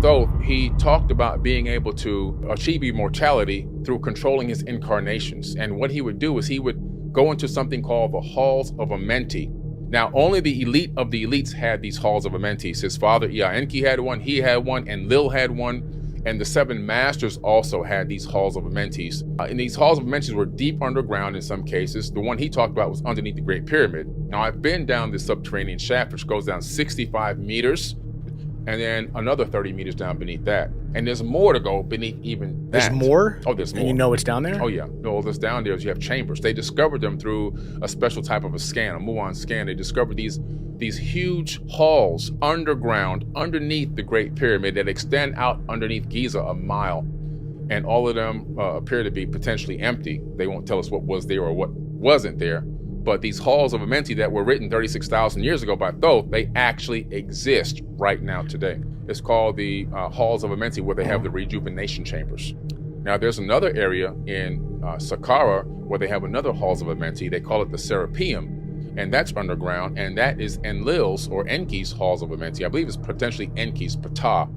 Thoth, he talked about being able to achieve immortality through controlling his incarnations. And what he would do is he would go into something called the Halls of AMENTI. Now, only the elite of the elites had these Halls of AMENTI. His father, Enki, had one, he had one, and Lil had one. And the seven masters also had these Halls of AMENTI. And these Halls of AMENTI were deep underground in some cases. The one he talked about was underneath the Great Pyramid. Now, I've been down this subterranean shaft, which goes down 65 meters, and then another 30 meters down beneath that. And there's more to go beneath even that. There's more? Oh, there's more. And you know what's down there? Oh, yeah. All that's down there is you have chambers. They discovered them through a special type of a scan, a muon scan. They discovered these huge halls underground, underneath the Great Pyramid that extend out underneath Giza a mile. And all of them appear to be potentially empty. They won't tell us what was there or what wasn't there. But these Halls of AMENTI that were written 36,000 years ago by Thoth, they actually exist right now today. It's called the Halls of AMENTI, where they have the rejuvenation chambers. Now, there's another area in Saqqara where they have another Halls of AMENTI. They call it the Serapeum, and that's underground, and that is Enlil's or Enki's Halls of AMENTI. I believe it's potentially Enki's Ptah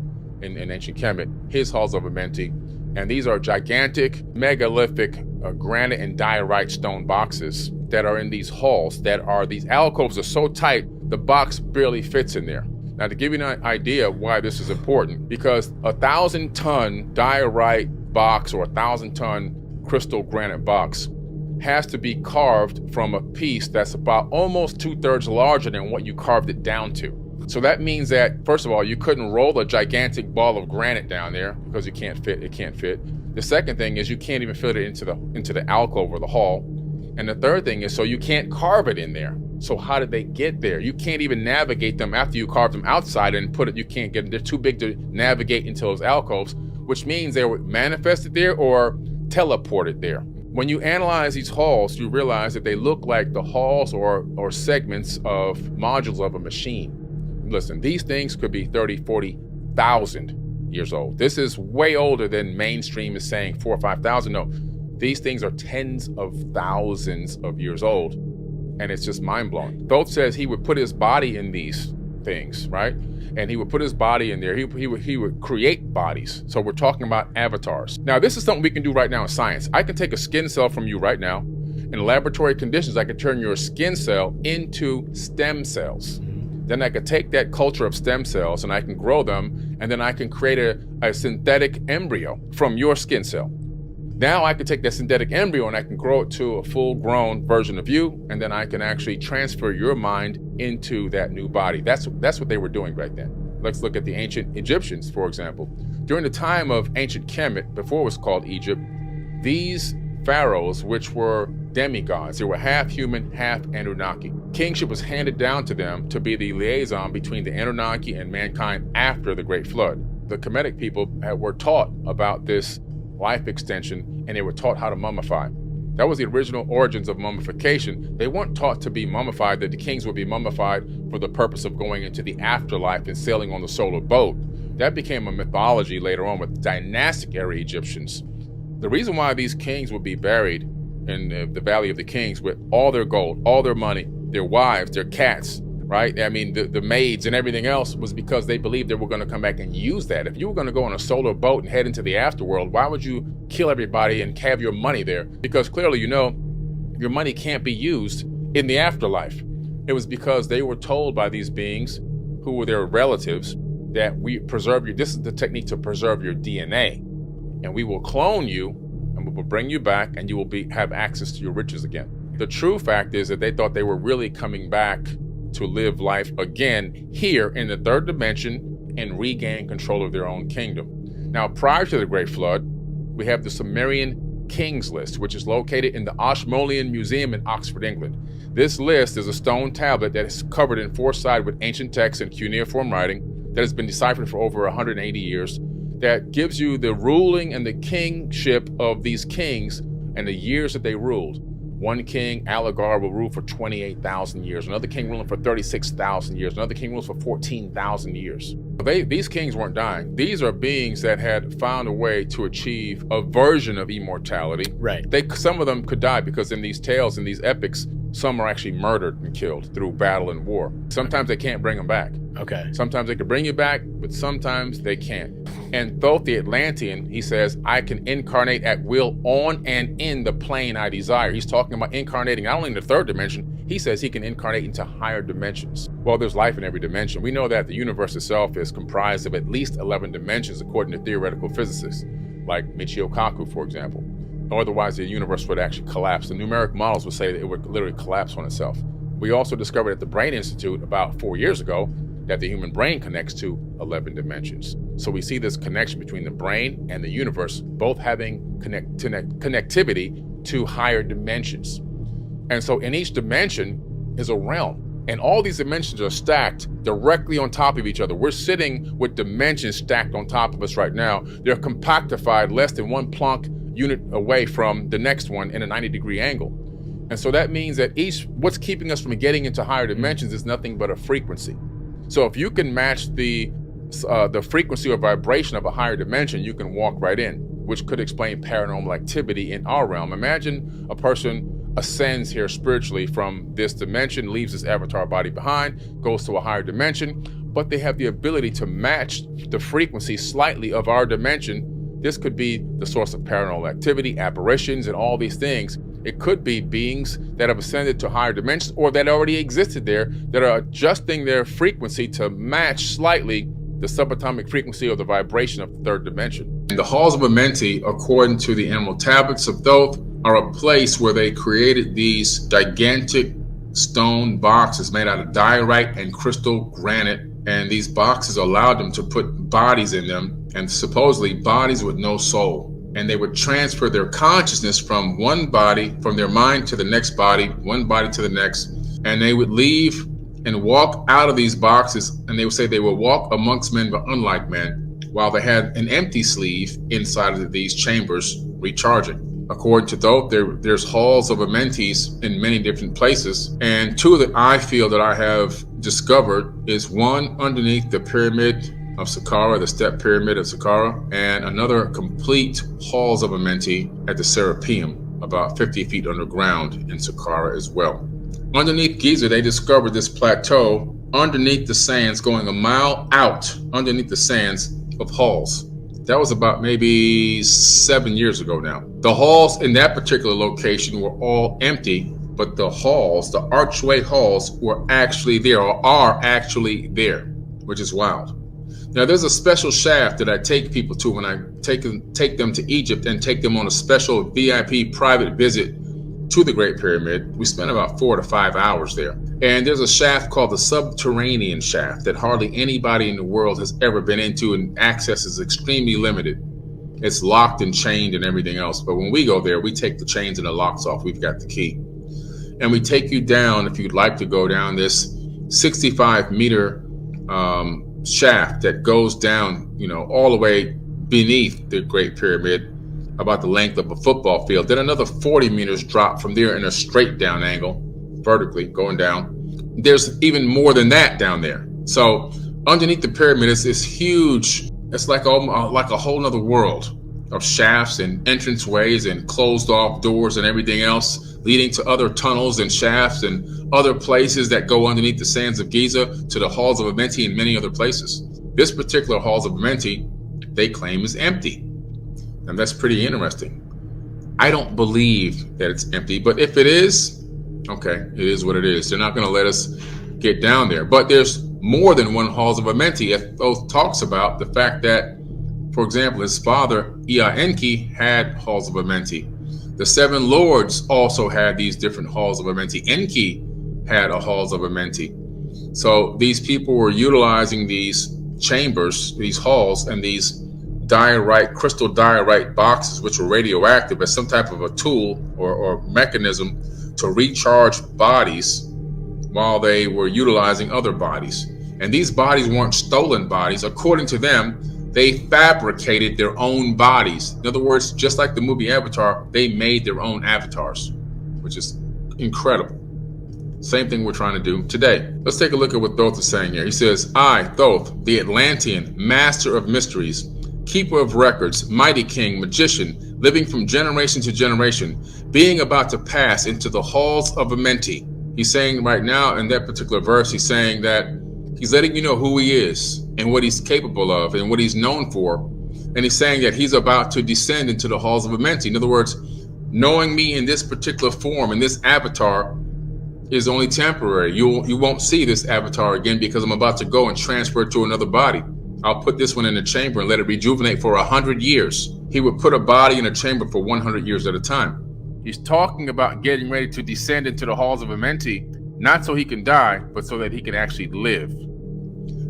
in ancient Kemet, his Halls of AMENTI. And these are gigantic, megalithic granite and diorite stone boxes that are in these halls these alcoves are so tight, the box barely fits in there. Now, to give you an idea of why this is important, because 1,000-ton diorite box or 1,000-ton crystal granite box has to be carved from a piece that's about almost 2/3 larger than what you carved it down to. So that means that, first of all, you couldn't roll a gigantic ball of granite down there because it can't fit. The second thing is you can't even fit it into the alcove or the hall. And the third thing is, so you can't carve it in there. So how did they get there? You can't even navigate them after you carve them outside and put it, you can't get them. They're too big to navigate into those alcoves, which means they were manifested there or teleported there. When you analyze these halls, you realize that they look like the halls or segments of modules of a machine. Listen, these things could be 30, 40,000 years old. This is way older than mainstream is saying 4,000 or 5,000. No, these things are tens of thousands of years old, and it's just mind-blowing. Thoth says he would put his body in these things, right? And he would put his body in there. He would create bodies. So we're talking about avatars. Now, this is something we can do right now in science. I can take a skin cell from you right now. In laboratory conditions, I can turn your skin cell into stem cells. Then I could take that culture of stem cells and I can grow them, and then I can create a synthetic embryo from your skin cell. Now I can take that synthetic embryo and I can grow it to a full-grown version of you, and then I can actually transfer your mind into that new body. That's what they were doing right then. Let's look at the ancient Egyptians, for example. During the time of ancient Kemet, before it was called Egypt, these pharaohs, which were demigods, they were half human, half Anunnaki. Kingship was handed down to them to be the liaison between the Anunnaki and mankind after the Great Flood. The Kemetic people were taught about this life extension, and they were taught how to mummify. That was the original origins of mummification. They weren't taught to be mummified, that the kings would be mummified for the purpose of going into the afterlife and sailing on the solar boat. That became a mythology later on with dynastic era Egyptians. The reason why these kings would be buried in the Valley of the Kings with all their gold, all their money, their wives, their cats, right? I mean, the maids and everything else was because they believed they were going to come back and use that. If you were going to go on a solar boat and head into the afterworld, why would you kill everybody and have your money there? Because clearly, you know, your money can't be used in the afterlife. It was because they were told by these beings, who were their relatives, that this is the technique to preserve your DNA. And we will clone you, and we will bring you back, and you will have access to your riches again. The true fact is that they thought they were really coming back to live life again here in the third dimension and regain control of their own kingdom. Now, prior to the Great Flood, we have the Sumerian Kings list, which is located in the Ashmolean Museum in Oxford, England. This list is a stone tablet that is covered in 4 sides with ancient texts and cuneiform writing that has been deciphered for over 180 years, that gives you the ruling and the kingship of these kings and the years that they ruled. One king, Algar, will rule for 28,000 years. Another king ruling for 36,000 years. Another king rules for 14,000 years. These kings weren't dying. These are beings that had found a way to achieve a version of immortality. Right. Some of them could die because in these tales, in these epics, Some are actually murdered and killed through battle and war. Sometimes they can't bring them back. Okay. Sometimes they can bring you back, but sometimes they can't. And Thoth the Atlantean, he says, I can incarnate at will on and in the plane I desire. He's talking about incarnating not only in the third dimension, he says he can incarnate into higher dimensions. Well, there's life in every dimension. We know that the universe itself is comprised of at least 11 dimensions, according to theoretical physicists, like Michio Kaku, for example. Otherwise, the universe would actually collapse. The numeric models would say that it would literally collapse on itself. We also discovered at the Brain Institute about 4 years ago that the human brain connects to 11 dimensions. So we see this connection between the brain and the universe, both having connectivity to higher dimensions. And so in each dimension is a realm, and all these dimensions are stacked directly on top of each other. We're sitting with dimensions stacked on top of us right now. They're compactified less than 1 Planck unit away from the next one in a 90-degree angle. And so that means that what's keeping us from getting into higher dimensions is nothing but a frequency. So if you can match the frequency or vibration of a higher dimension, you can walk right in, which could explain paranormal activity in our realm. Imagine a person ascends here spiritually from this dimension, leaves this avatar body behind, goes to a higher dimension, but they have the ability to match the frequency slightly of our dimension. This could be the source of paranormal activity, apparitions, and all these things. It could be beings that have ascended to higher dimensions or that already existed there that are adjusting their frequency to match slightly the subatomic frequency of the vibration of the third dimension. And the halls of AMENTI, according to the Emerald Tablets of Thoth, are a place where they created these gigantic stone boxes made out of diorite and crystal granite. And these boxes allowed them to put bodies in them, and supposedly bodies with no soul. And they would transfer their consciousness from one body, from their mind to the next body, one body to the next. And they would leave and walk out of these boxes, and they would say they would walk amongst men but unlike men, while they had an empty sleeve inside of these chambers recharging. According to Thoth, there's halls of AMENTIs in many different places, and two that I feel that I have discovered is one underneath the pyramid of Saqqara, the step pyramid of Saqqara, and another complete halls of AMENTI at the Serapeum, about 50 feet underground in Saqqara as well. Underneath Giza, they discovered this plateau underneath the sands, going a mile out underneath the sands of halls. That was about maybe 7 years ago now. The halls in that particular location were all empty, but the halls, the archway halls, were actually there, or are actually there, which is wild. Now, there's a special shaft that I take people to when I take them to Egypt and take them on a special VIP private visit to the Great Pyramid. We spent about 4 to 5 hours there. And there's a shaft called the subterranean shaft that hardly anybody in the world has ever been into, and access is extremely limited. It's locked and chained and everything else. But when we go there, we take the chains and the locks off. We've got the key. And we take you down, if you'd like to go down, this 65-meter shaft that goes down, all the way beneath the Great Pyramid, about the length of a football field. Then another 40 meters drop from there in a straight down angle, vertically going down. There's even more than that down there. So underneath the pyramid is this huge, it's like a whole nother world of shafts and entranceways and closed off doors and everything else, leading to other tunnels and shafts and other places that go underneath the sands of Giza to the halls of AMENTI and many other places. This particular halls of AMENTI, they claim, is empty. And that's pretty interesting. I don't believe that it's empty, but if it is, okay, it is what it is. They're not going to let us get down there. But there's more than one halls of AMENTI. Thoth talks about the fact that, for example, his father, Enki, had halls of AMENTI. The 7 lords also had these different halls of AMENTI. Enki had a halls of AMENTI. So these people were utilizing these chambers, these halls, and these crystal diorite boxes, which were radioactive, as some type of a tool or mechanism to recharge bodies while they were utilizing other bodies. And these bodies weren't stolen bodies. According to them, they fabricated their own bodies. In other words, just like the movie Avatar, they made their own avatars, which is incredible. Same thing we're trying to do today. Let's take a look at what Thoth is saying here. He says, I, Thoth, the Atlantean, master of mysteries, keeper of records, mighty king, magician, living from generation to generation, being about to pass into the halls of AMENTI. He's saying right now in that particular verse, he's saying that he's letting you know who he is and what he's capable of and what he's known for. And he's saying that he's about to descend into the halls of AMENTI. In other words, knowing me in this particular form, in this avatar, is only temporary. You won't see this avatar again because I'm about to go and transfer it to another body. I'll put this one in the chamber and let it rejuvenate for 100 years. He would put a body in a chamber for 100 years at a time. He's talking about getting ready to descend into the halls of AMENTI, not so he can die, but so that he can actually live.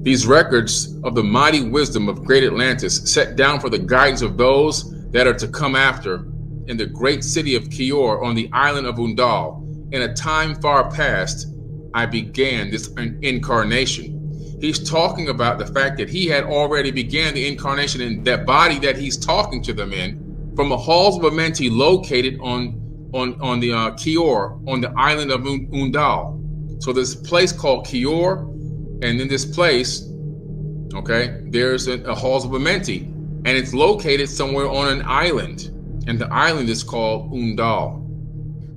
These records of the mighty wisdom of great Atlantis set down for the guidance of those that are to come after in the great city of Kior on the island of Undal. In a time far past, I began this incarnation. He's talking about the fact that he had already began the incarnation in that body that he's talking to them in from the halls of AMENTI located on the Kior, on the island of Undal. So there's a place called Kior, and in this place, okay, there's a halls of AMENTI, and it's located somewhere on an island, and the island is called Undal.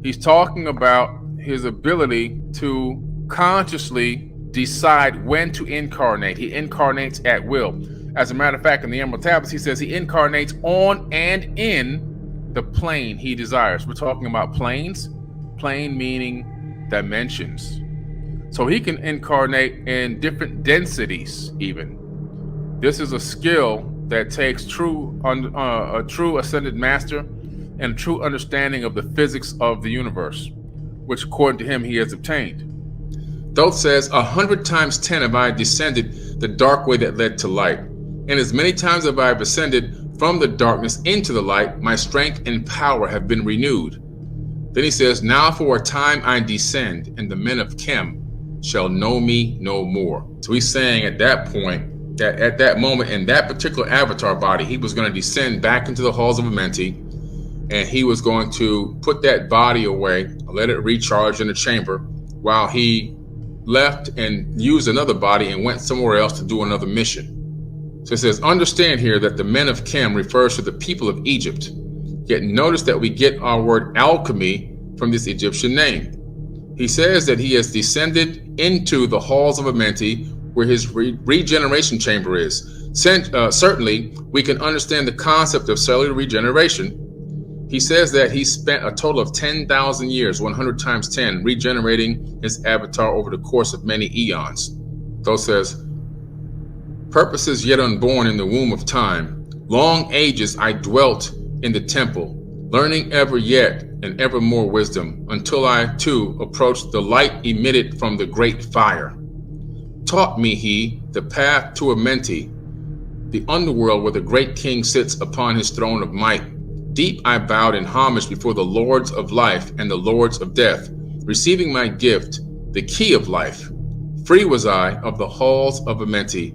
He's talking about his ability to consciously decide when to incarnate. He incarnates at will. As a matter of fact, in the Emerald Tablets, he says he incarnates on and in the plane he desires. We're talking about planes, plane meaning dimensions. So he can incarnate in different densities even. This is a skill that takes a true ascended master and a true understanding of the physics of the universe, which according to him he has obtained. Thoth says, 100 times 10 have I descended the dark way that led to light, and as many times have I ascended from the darkness into the light, my strength and power have been renewed. Then he says, now for a time I descend, and the men of Chem shall know me no more. So he's saying at that point, that at that moment, in that particular avatar body, he was going to descend back into the halls of AMENTI, and he was going to put that body away, let it recharge in the chamber, while he left and used another body and went somewhere else to do another mission. So it says, understand here that the men of Chem refers to the people of Egypt. Yet notice that we get our word alchemy from this Egyptian name. He says that he has descended into the halls of AMENTI where his regeneration chamber is. Certainly, we can understand the concept of cellular regeneration. He says that he spent a total of 10,000 years, 100 times 10, regenerating his avatar over the course of many eons. Thoth says, purposes yet unborn in the womb of time, long ages I dwelt in the temple, learning ever yet and ever more wisdom, until I too approached the light emitted from the great fire. Taught me he the path to AMENTI, the underworld where the great king sits upon his throne of might. Deep I bowed in homage before the lords of life and the lords of death, receiving my gift, the key of life. Free was I of the halls of AMENTI,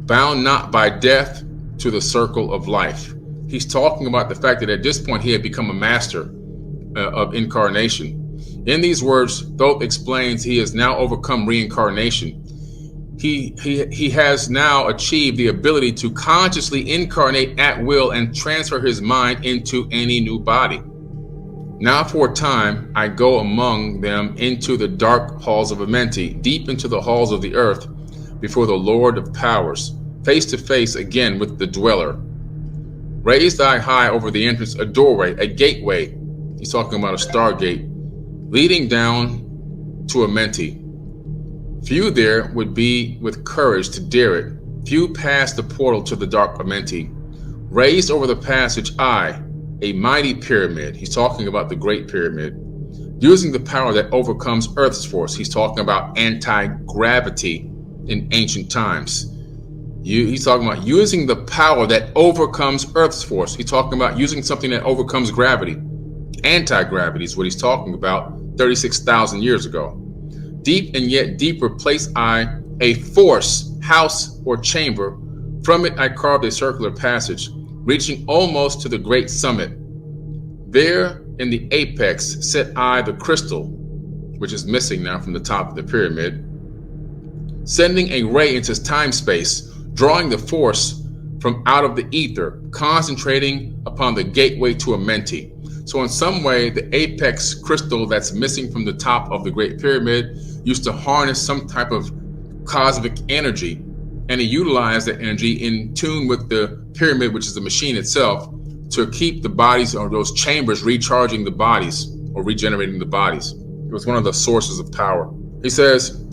bound not by death to the circle of life. He's talking about the fact that at this point he had become a master of incarnation. In these words, Thoth explains he has now overcome reincarnation. He has now achieved the ability to consciously incarnate at will and transfer his mind into any new body. Now for a time, I go among them into the dark halls of AMENTI, deep into the halls of the earth, before the Lord of powers, face to face again with the dweller. Raise thy high over the entrance a doorway, a gateway. He's talking about a stargate, leading down to AMENTI. Few there would be with courage to dare it. Few passed the portal to the dark AMENTI. Raised over the passage I, a mighty pyramid. He's talking about the Great Pyramid. Using the power that overcomes Earth's force. He's talking about anti-gravity in ancient times. He's talking about using the power that overcomes Earth's force. He's talking about using something that overcomes gravity. Anti-gravity is what he's talking about 36,000 years ago. Deep and yet deeper place I a force, house, or chamber. From it I carved a circular passage, reaching almost to the great summit. There in the apex set I the crystal, which is missing now from the top of the pyramid, sending a ray into time-space, drawing the force from out of the ether, concentrating upon the gateway to AMENTI. So in some way, the apex crystal that's missing from the top of the Great Pyramid used to harness some type of cosmic energy, and he utilized that energy in tune with the pyramid, which is the machine itself, to keep the bodies, or those chambers, recharging the bodies or regenerating the bodies. It was one of the sources of power. He says,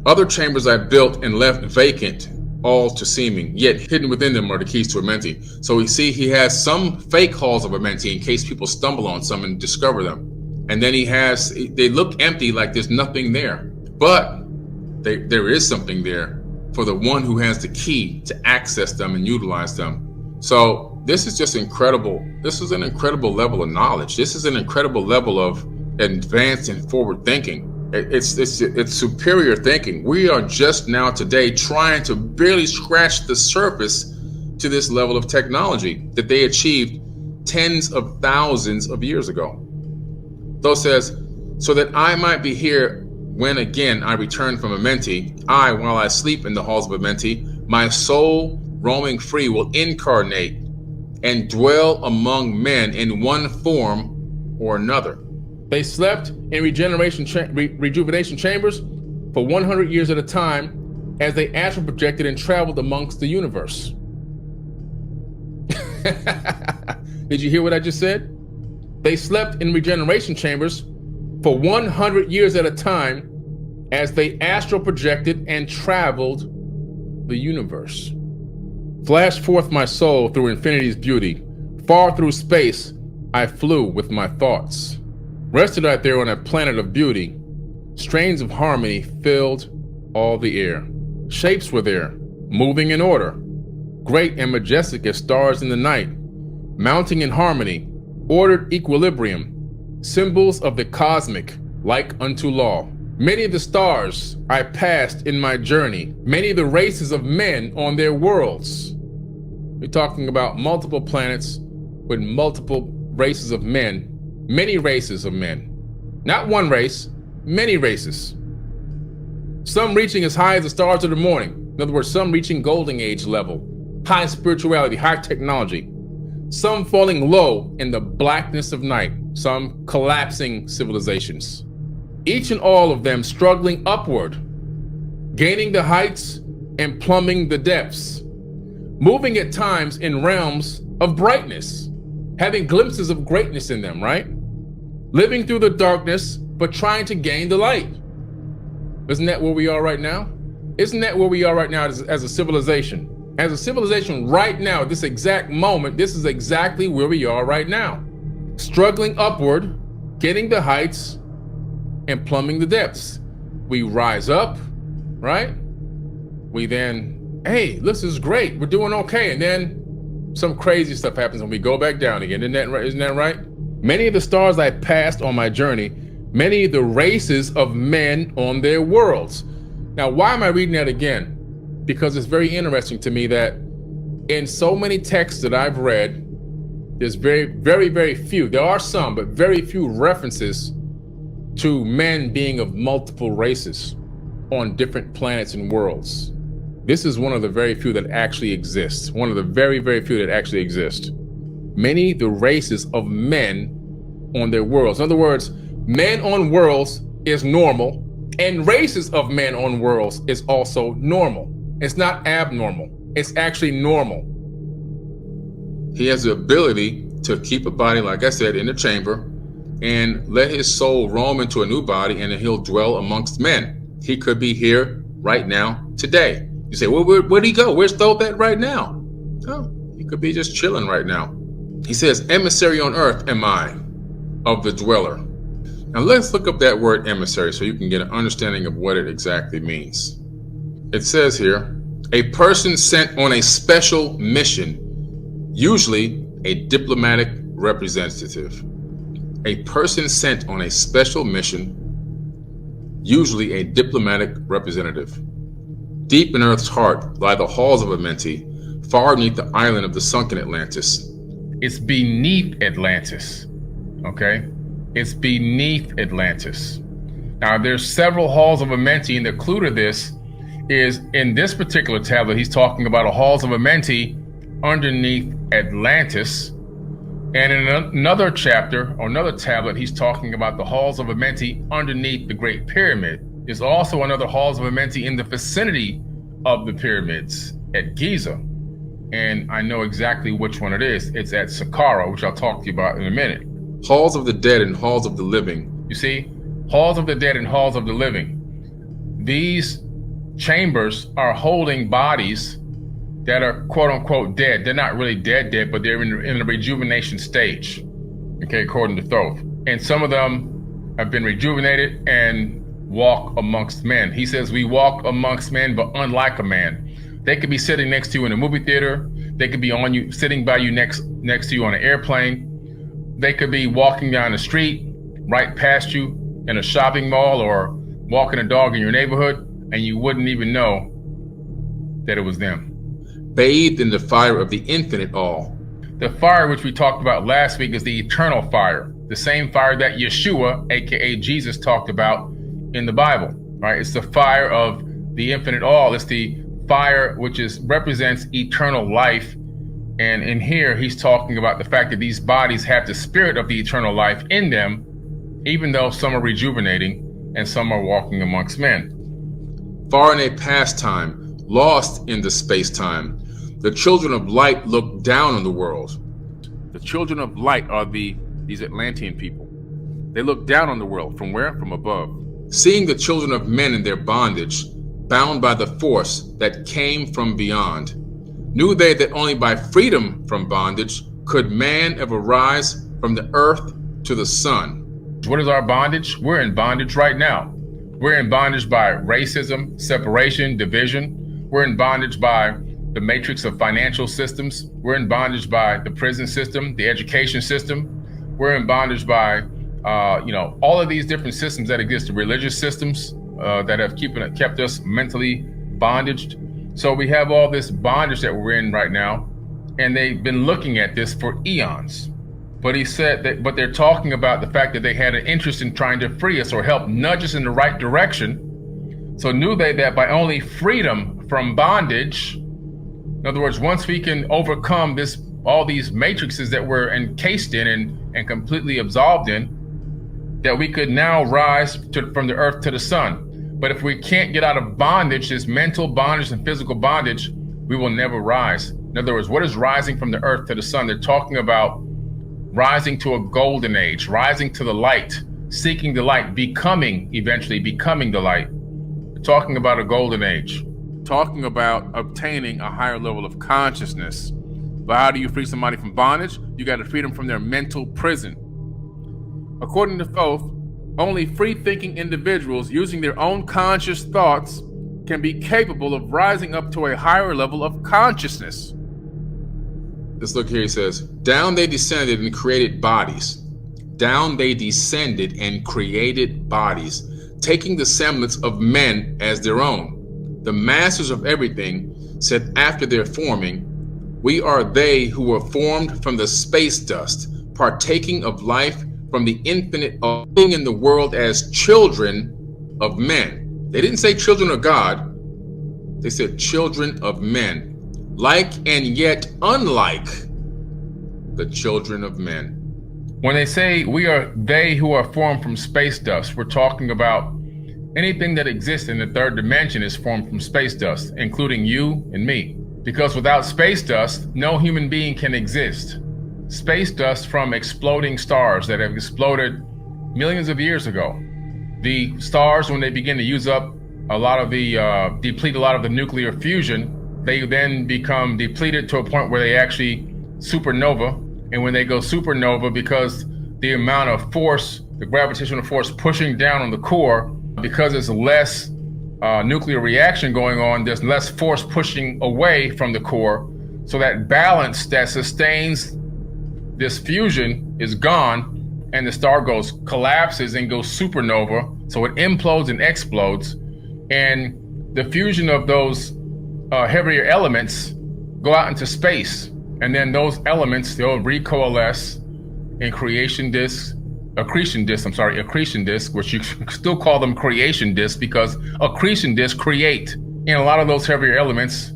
other chambers I built and left vacant, all to seeming, yet hidden within them are the keys to AMENTI. So we see he has some fake halls of AMENTI in case people stumble on some and discover them. And then they look empty, like there's nothing there. But there is something there for the one who has the key to access them and utilize them. So this is just incredible. This is an incredible level of knowledge. This is an incredible level of advanced and forward thinking. It's superior thinking. We are just now today trying to barely scratch the surface to this level of technology that they achieved tens of thousands of years ago. Though says, so that I might be here when again I return from AMENTI, while I sleep in the halls of AMENTI, my soul roaming free will incarnate and dwell among men in one form or another. They slept in rejuvenation chambers for 100 years at a time as they astral projected and traveled amongst the universe. Did you hear what I just said? They slept in regeneration chambers for 100 years at a time as they astral projected and traveled the universe. Flashed forth my soul through infinity's beauty. Far through space I flew with my thoughts. Rested out there on a planet of beauty. Strains of harmony filled all the air. Shapes were there, moving in order, great and majestic as stars in the night, mounting in harmony, ordered equilibrium, symbols of the cosmic, like unto law. Many of the stars I passed in my journey, many of the races of men on their worlds. We're talking about multiple planets with multiple races of men. Many races of men. Not one race, many races. Some reaching as high as the stars of the morning. In other words, some reaching golden age level, high spirituality, high technology. Some falling low in the blackness of night. Some collapsing civilizations. Each and all of them struggling upward, gaining the heights and plumbing the depths. Moving at times in realms of brightness, having glimpses of greatness in them, right? Living through the darkness, but trying to gain the light. Isn't that where we are right now? Isn't that where we are right now as a civilization? As a civilization right now, this exact moment, this is exactly where we are right now. Struggling upward, getting the heights, and plumbing the depths. We rise up, right? We then, hey, this is great, we're doing okay. And then some crazy stuff happens and we go back down again. Isn't that right? Many of the stars I passed on my journey, many of the races of men on their worlds. Now, why am I reading that again? Because it's very interesting to me that in so many texts that I've read, there's very few, there are some, but very few references to men being of multiple races on different planets and worlds. This is one of the very few that actually exists. One of the very few that actually exist. Many the races of men on their worlds. In other words, men on worlds is normal, and races of men on worlds is also normal. It's not abnormal. It's actually normal. He has the ability to keep a body, like I said, in the chamber and let his soul roam into a new body, and then he'll dwell amongst men. He could be here right now, today. You say, well, where'd he go? Where's Thoth at right now? Oh, he could be just chilling right now. He says, emissary on earth am I of the dweller. Now let's look up that word emissary so you can get an understanding of what it exactly means. It says here, a person sent on a special mission, usually a diplomatic representative. A person sent on a special mission, usually a diplomatic representative. Deep in Earth's heart lie the halls of AMENTI, far beneath the island of the sunken Atlantis. It's beneath Atlantis, okay? It's beneath Atlantis. Now, there's several halls of AMENTI, and the clue to this is in this particular tablet, he's talking about the halls of AMENTI underneath Atlantis. And in another chapter or another tablet, he's talking about the halls of AMENTI underneath the Great Pyramid. There's also another halls of AMENTI in the vicinity of the pyramids at Giza. And I know exactly which one it is. It's at Saqqara, which I'll talk to you about in a minute. Halls of the dead and halls of the living. You see, halls of the dead and halls of the living. These chambers are holding bodies that are quote unquote dead. They're not really dead, but they're in a rejuvenation stage, okay, according to Thoth. And some of them have been rejuvenated and walk amongst men. He says we walk amongst men, but unlike a man. They could be sitting next to you in a movie theater. They could be on you, sitting by you next to you on an airplane. They could be walking down the street, right past you in a shopping mall, or walking a dog in your neighborhood, and you wouldn't even know that it was them. Bathed in the fire of the infinite all. The fire which we talked about last week is the eternal fire, the same fire that Yeshua, aka Jesus, talked about in the Bible, right? It's the fire of the infinite all. It's the fire which represents eternal life. And in here, he's talking about the fact that these bodies have the spirit of the eternal life in them, even though some are rejuvenating and some are walking amongst men. Far in a past time, lost in the space-time, the children of light look down on the world. The children of light are these Atlantean people. They look down on the world. From where? From above. Seeing the children of men in their bondage, bound by the force that came from beyond, knew they that only by freedom from bondage could man ever rise from the earth to the sun. What is our bondage? We're in bondage right now. We're in bondage by racism, separation, division. We're in bondage by the matrix of financial systems. We're in bondage by the prison system, the education system. We're in bondage by, all of these different systems that exist, the religious systems that have kept us mentally bondaged. So we have all this bondage that we're in right now, and they've been looking at this for eons. But he said that, but they're talking about the fact that they had an interest in trying to free us or help nudge us in the right direction. So knew they that by only freedom from bondage, in other words, once we can overcome all these matrices that we're encased in and completely absolved in, that we could now rise from the earth to the sun. But if we can't get out of bondage, this mental bondage and physical bondage, we will never rise. In other words, what is rising from the earth to the sun? They're talking about rising to a golden age, rising to the light, seeking the light, eventually becoming the light. We're talking about a golden age. Talking about obtaining a higher level of consciousness. But how do you free somebody from bondage? You got to free them from their mental prison. According to Thoth, only free-thinking individuals using their own conscious thoughts can be capable of rising up to a higher level of consciousness. Let's look here. He says, down they descended and created bodies. Down they descended and created bodies, taking the semblance of men as their own. The masters of everything said after their forming, we are they who were formed from the space dust, partaking of life from the infinite, being in the world as children of men. They didn't say children of God. They said children of men. Like and yet unlike the children of men. When they say we are they who are formed from space dust, we're talking about anything that exists in the third dimension is formed from space dust, including you and me. Because without space dust, no human being can exist. Space dust from exploding stars that have exploded millions of years ago. The stars, when they begin to use up deplete a lot of the nuclear fusion, they then become depleted to a point where they actually supernova. And when they go supernova, because the amount of force, the gravitational force pushing down on the core, because there's less nuclear reaction going on, there's less force pushing away from the core. So that balance that sustains this fusion is gone, and the star collapses and goes supernova. So it implodes and explodes. And the fusion of those heavier elements go out into space, and then those elements, they'll recoalesce in accretion disks, which you still call them creation disks, because accretion disks create and a lot of those heavier elements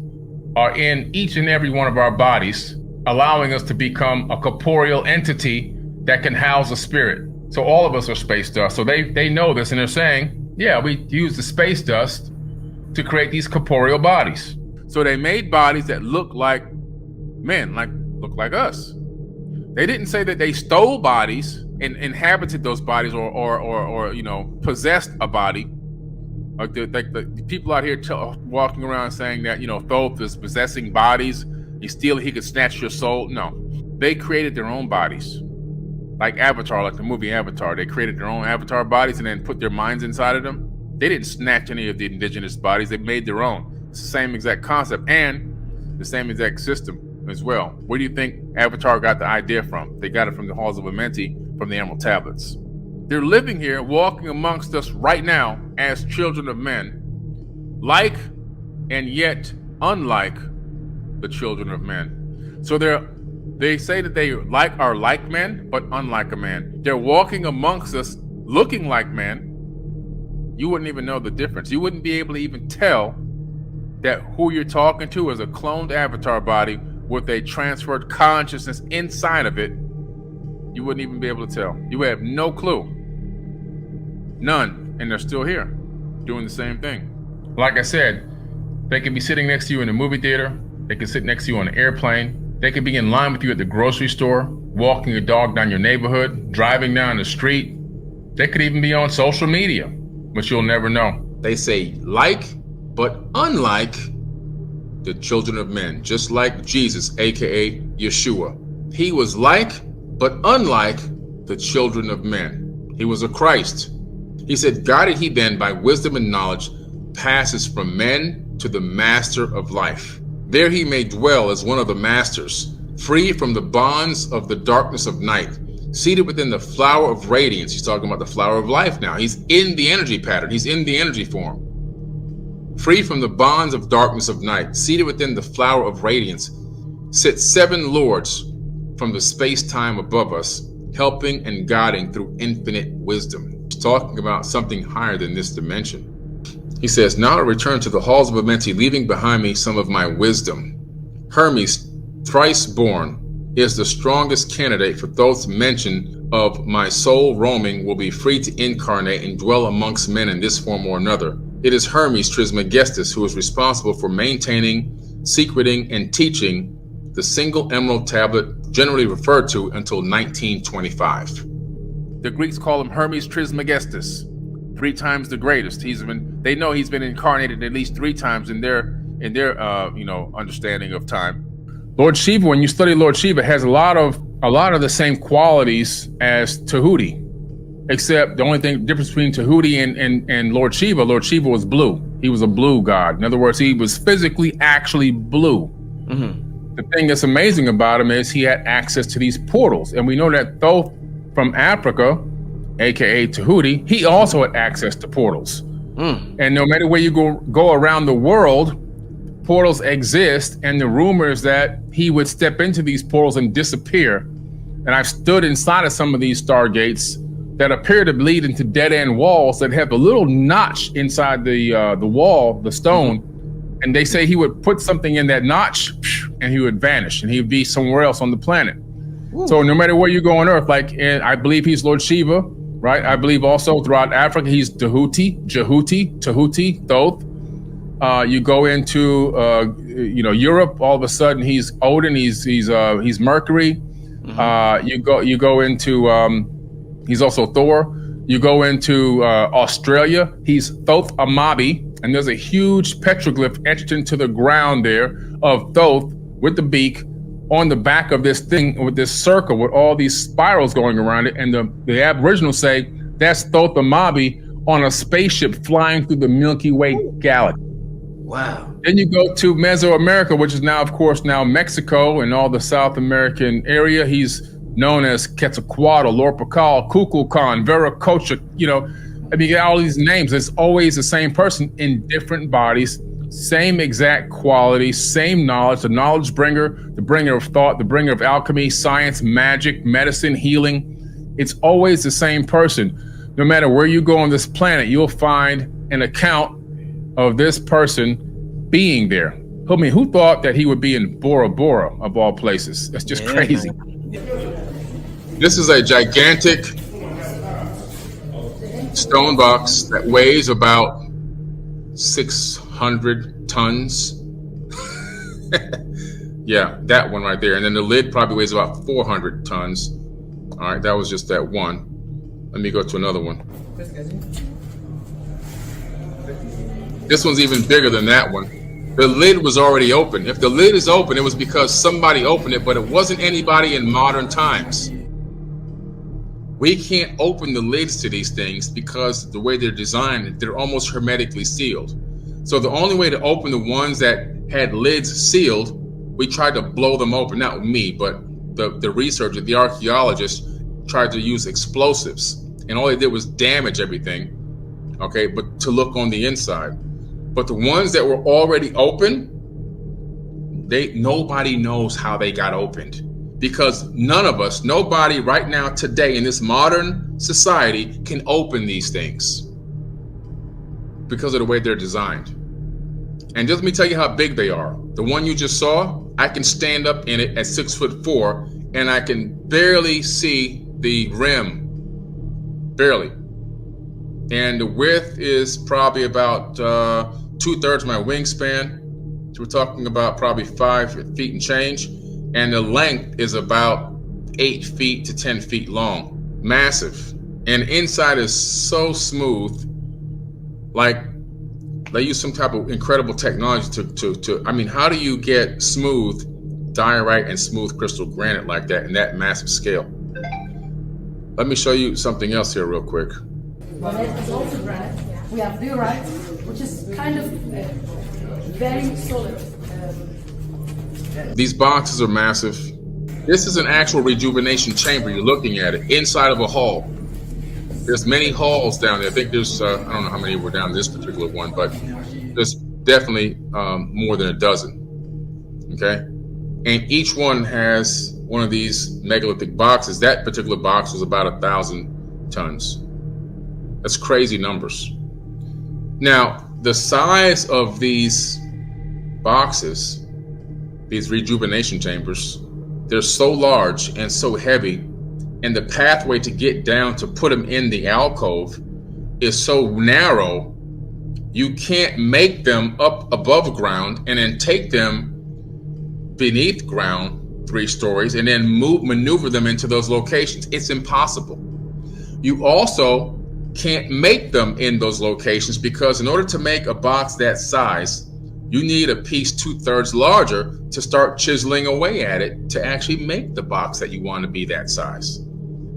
are in each and every one of our bodies, allowing us to become a corporeal entity that can house a spirit. So all of us are space dust. So they know this, and they're saying, yeah, we use the space dust to create these corporeal bodies. So they made bodies that look like men, look like us. They didn't say that they stole bodies and inhabited those bodies or possessed a body. Like the people out here walking around saying that, Thoth is possessing bodies. He could snatch your soul. No, they created their own bodies. Like Avatar, like the movie Avatar. They created their own avatar bodies and then put their minds inside of them. They didn't snatch any of the indigenous bodies. They made their own. It's the same exact concept and the same exact system as well. Where do you think Avatar got the idea from? They got it from the halls of Amenti, from the Emerald Tablets. They're living here, walking amongst us right now as children of men, like and yet unlike the children of men. So they say that they are like men, but unlike a man. They're walking amongst us, looking like men. You wouldn't even know the difference. You wouldn't be able to even tell that who you're talking to is a cloned avatar body with a transferred consciousness inside of it. You wouldn't even be able to tell. You would have no clue. None. And they're still here doing the same thing. Like I said, they could be sitting next to you in a movie theater. They could sit next to you on an airplane. They could be in line with you at the grocery store, walking your dog down your neighborhood, driving down the street. They could even be on social media, but you'll never know. They say like, but unlike the children of men, just like Jesus, aka Yeshua. He was like, but unlike the children of men. He was a Christ. He said, guided he then by wisdom and knowledge, passes from men to the master of life. There he may dwell as one of the masters, free from the bonds of the darkness of night, seated within the flower of radiance. He's talking about the flower of life now. He's in the energy pattern. He's in the energy form. Free from the bonds of darkness of night, seated within the flower of radiance, sit 7 lords from the space-time above us, helping and guiding through infinite wisdom. He's talking about something higher than this dimension. He says, now I return to the halls of Amenti, leaving behind me some of my wisdom. Hermes, thrice born, is the strongest candidate for Thoth's mention of my soul roaming will be free to incarnate and dwell amongst men in this form or another. It is Hermes Trismegistus who is responsible for maintaining, secreting, and teaching the single emerald tablet generally referred to until 1925. The Greeks call him Hermes Trismegistus, 3 times the greatest. They know he's been incarnated at least 3 times in their understanding of time. Lord Shiva, when you study Lord Shiva, has a lot of the same qualities as Tahuti, except the only difference between Tahuti and Lord Shiva was blue. He was a blue god. In other words, he was physically actually blue. Mm-hmm. The thing that's amazing about him is he had access to these portals, and we know that Thoth from Africa, aka Tahuti, he also had access to portals. And no matter where you go around the world, portals exist, and the rumor is that he would step into these portals and disappear. And I've stood inside of some of these stargates that appear to lead into dead-end walls that have a little notch inside the wall, the stone, and they say he would put something in that notch and he would vanish and he would be somewhere else on the planet. Ooh. So no matter where you go on Earth, I believe he's Lord Shiva, right? I believe also throughout Africa, he's Tahuti, Thoth. You go into Europe, all of a sudden he's Odin, he's Mercury. Mm-hmm. You go into he's also Thor. You go into Australia, he's Thoth Amabi, and there's a huge petroglyph etched into the ground there of Thoth with the beak on the back of this thing with this circle with all these spirals going around it. And the Aboriginals say that's Thoth Amabi on a spaceship flying through the Milky Way galaxy. Wow. Then you go to Mesoamerica, which is now, of course, now Mexico and all the South American area. He's known as Quetzalcoatl, Lorpacal, Kukulkan, Veracocha, you get all these names. It's always the same person in different bodies, same exact quality, same knowledge, the knowledge bringer, the bringer of thought, the bringer of alchemy, science, magic, medicine, healing. It's always the same person. No matter where you go on this planet, you'll find an account of this person being there. I mean, who thought that he would be in Bora Bora of all places? That's just crazy. This is a gigantic stone box that weighs about 600 tons. Yeah, that one right there. And then the lid probably weighs about 400 tons. All right, that was just that one. Let me go to another one. This one's even bigger than that one. The lid was already open. If the lid is open, it was because somebody opened it, but it wasn't anybody in modern times. We can't open the lids to these things because the way they're designed, they're almost hermetically sealed. So the only way to open the ones that had lids sealed, we tried to blow them open. Not me, but the researcher, the archaeologist, tried to use explosives, and all they did was damage everything. Okay, but to look on the inside. But the ones that were already open, nobody knows how they got opened, because none of us, nobody right now today in this modern society can open these things because of the way they're designed. And just let me tell you how big they are. The one you just saw, I can stand up in it at 6'4", and I can barely see the rim, barely. And the width is probably about 2/3 my wingspan. So we're talking about probably 5 feet and change. And the length is about 8 feet to 10 feet long. Massive. And inside is so smooth, like they use some type of incredible technology to I mean, how do you get smooth diorite and smooth crystal granite like that in that massive scale? Let me show you something else here real quick. Granite is also granite. We have diorite, which is kind of very solid. These boxes are massive. This is an actual rejuvenation chamber. You're looking at it inside of a hall. There's many halls down there. I think there's, I don't know how many were down this particular one, but there's definitely more than a dozen. Okay. And each one has one of these megalithic boxes. That particular box was about 1,000 tons. That's crazy numbers. Now, the size of these boxes, these rejuvenation chambers, they're so large and so heavy, and the pathway to get down to put them in the alcove is so narrow, you can't make them up above ground and then take them beneath ground 3 stories and then maneuver them into those locations. It's impossible. You also can't make them in those locations because in order to make a box that size, you need a piece 2/3 larger to start chiseling away at it to actually make the box that you want to be that size.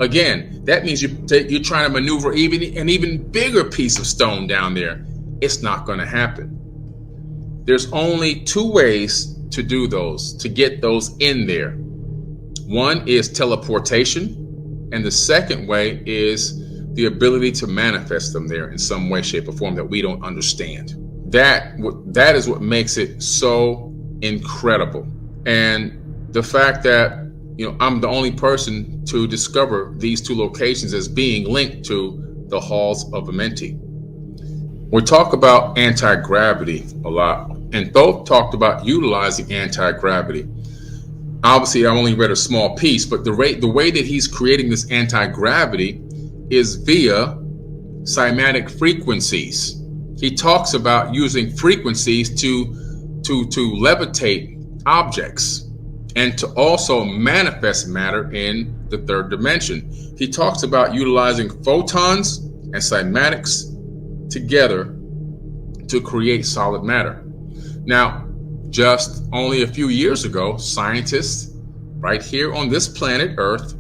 Again, that means you're trying to maneuver an even bigger piece of stone down there. It's not going to happen. There's only 2 ways to do those, to get those in there. One is teleportation, and the second way is the ability to manifest them there in some way, shape, or form that we don't understand. That is what makes it so incredible. And the fact that, I'm the only person to discover these 2 locations as being linked to the halls of AMENTI. We talk about anti-gravity a lot, and Thoth talked about utilizing anti-gravity. Obviously, I only read a small piece, but the way that he's creating this anti-gravity is via cymatic frequencies. He talks about using frequencies to levitate objects and to also manifest matter in the 3rd dimension. He talks about utilizing photons and cymatics together to create solid matter. Now, just only a few years ago, scientists right here on this planet Earth,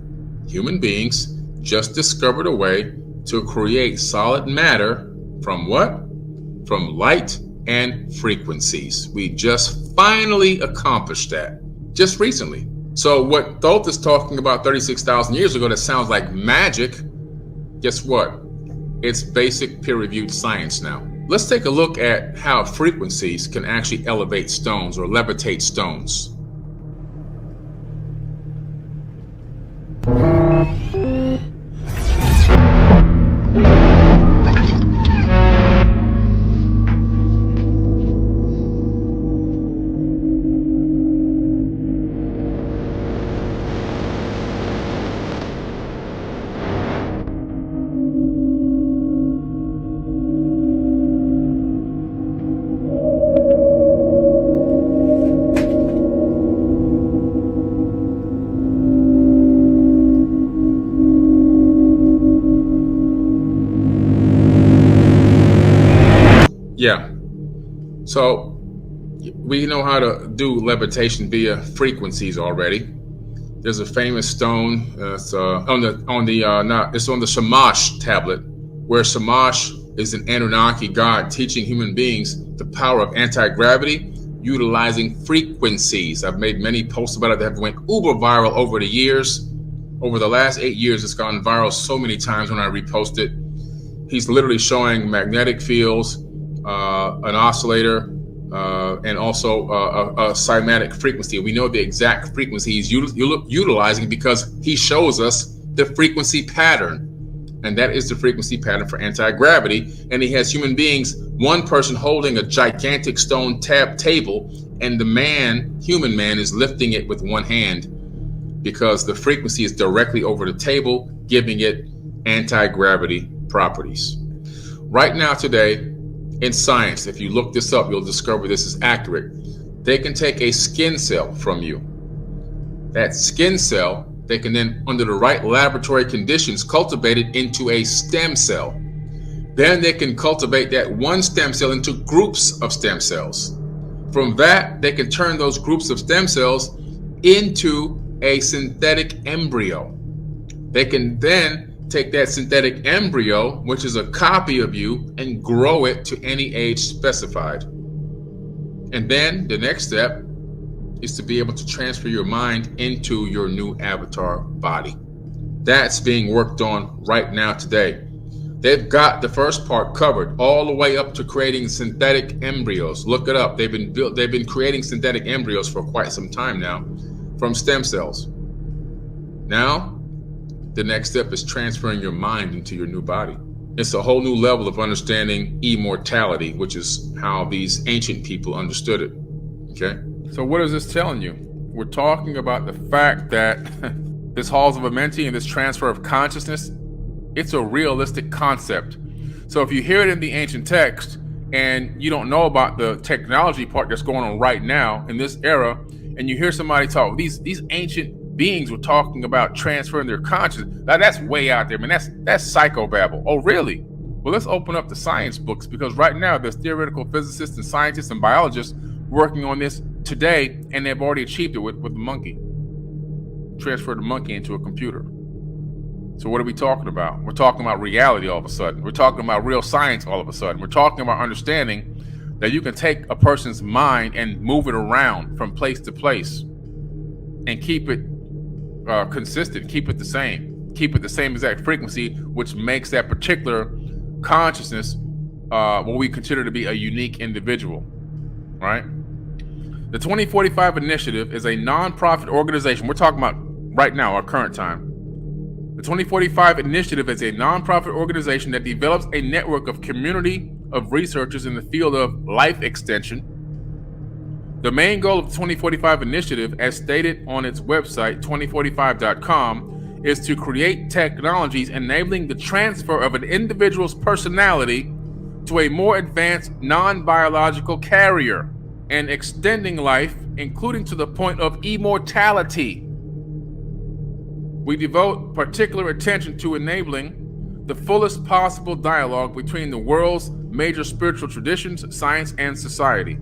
human beings, just discovered a way to create solid matter from what? From light and frequencies. We just finally accomplished that just recently. So what Thoth is talking about 36,000 years ago that sounds like magic, guess what? It's basic peer-reviewed science now. Let's take a look at how frequencies can actually elevate stones or levitate stones. Yeah. So we know how to do levitation via frequencies already. There's a famous stone. It's on the Shamash tablet, where Shamash is an Anunnaki god teaching human beings the power of anti-gravity utilizing frequencies. I've made many posts about it that have went uber viral over the years. Over the last 8 years, it's gone viral so many times when I repost it. He's literally showing magnetic fields, an oscillator, and also a cymatic frequency. We know the exact frequency he's utilizing because he shows us the frequency pattern. And that is the frequency pattern for anti-gravity. And he has human beings, one person holding a gigantic stone table, and the human man is lifting it with one hand because the frequency is directly over the table, giving it anti-gravity properties. Right now today, in science, if you look this up, you'll discover this is accurate. They can take a skin cell from you. That skin cell, they can then, under the right laboratory conditions, cultivate it into a stem cell. Then they can cultivate that one stem cell into groups of stem cells. From that, they can turn those groups of stem cells into a synthetic embryo. They can then take that synthetic embryo, which is a copy of you, and grow it to any age specified. And then the next step is to be able to transfer your mind into your new avatar body. That's being worked on right now today. They've got the first part covered, all the way up to creating synthetic embryos. Look it up. They've been creating synthetic embryos for quite some time now from stem cells. Now, the next step is transferring your mind into your new body. It's a whole new level of understanding immortality, which is how these ancient people understood it. Okay? So what is this telling you? We're talking about the fact that this halls of AMENTI and this transfer of consciousness, it's a realistic concept. So if you hear it in the ancient text and you don't know about the technology part that's going on right now in this era, and you hear somebody talk, these ancient beings were talking about transferring their consciousness. Now that's way out there, man. That's psychobabble. Oh, really? Well, let's open up the science books, because right now there's theoretical physicists and scientists and biologists working on this today, and they've already achieved it with the monkey. Transferred the monkey into a computer. So what are we talking about? We're talking about reality all of a sudden. We're talking about real science all of a sudden. We're talking about understanding that you can take a person's mind and move it around from place to place and keep it consistent, keep it the same exact frequency, which makes that particular consciousness what we consider to be a unique individual, right? The 2045 Initiative is a nonprofit organization. We're talking about right now, our current time. The 2045 Initiative is a nonprofit organization that develops a network of community of researchers in the field of life extension. The main goal of the 2045 Initiative, as stated on its website, 2045.com, is to create technologies enabling the transfer of an individual's personality to a more advanced non-biological carrier and extending life, including to the point of immortality. We devote particular attention to enabling the fullest possible dialogue between the world's major spiritual traditions, science, and society.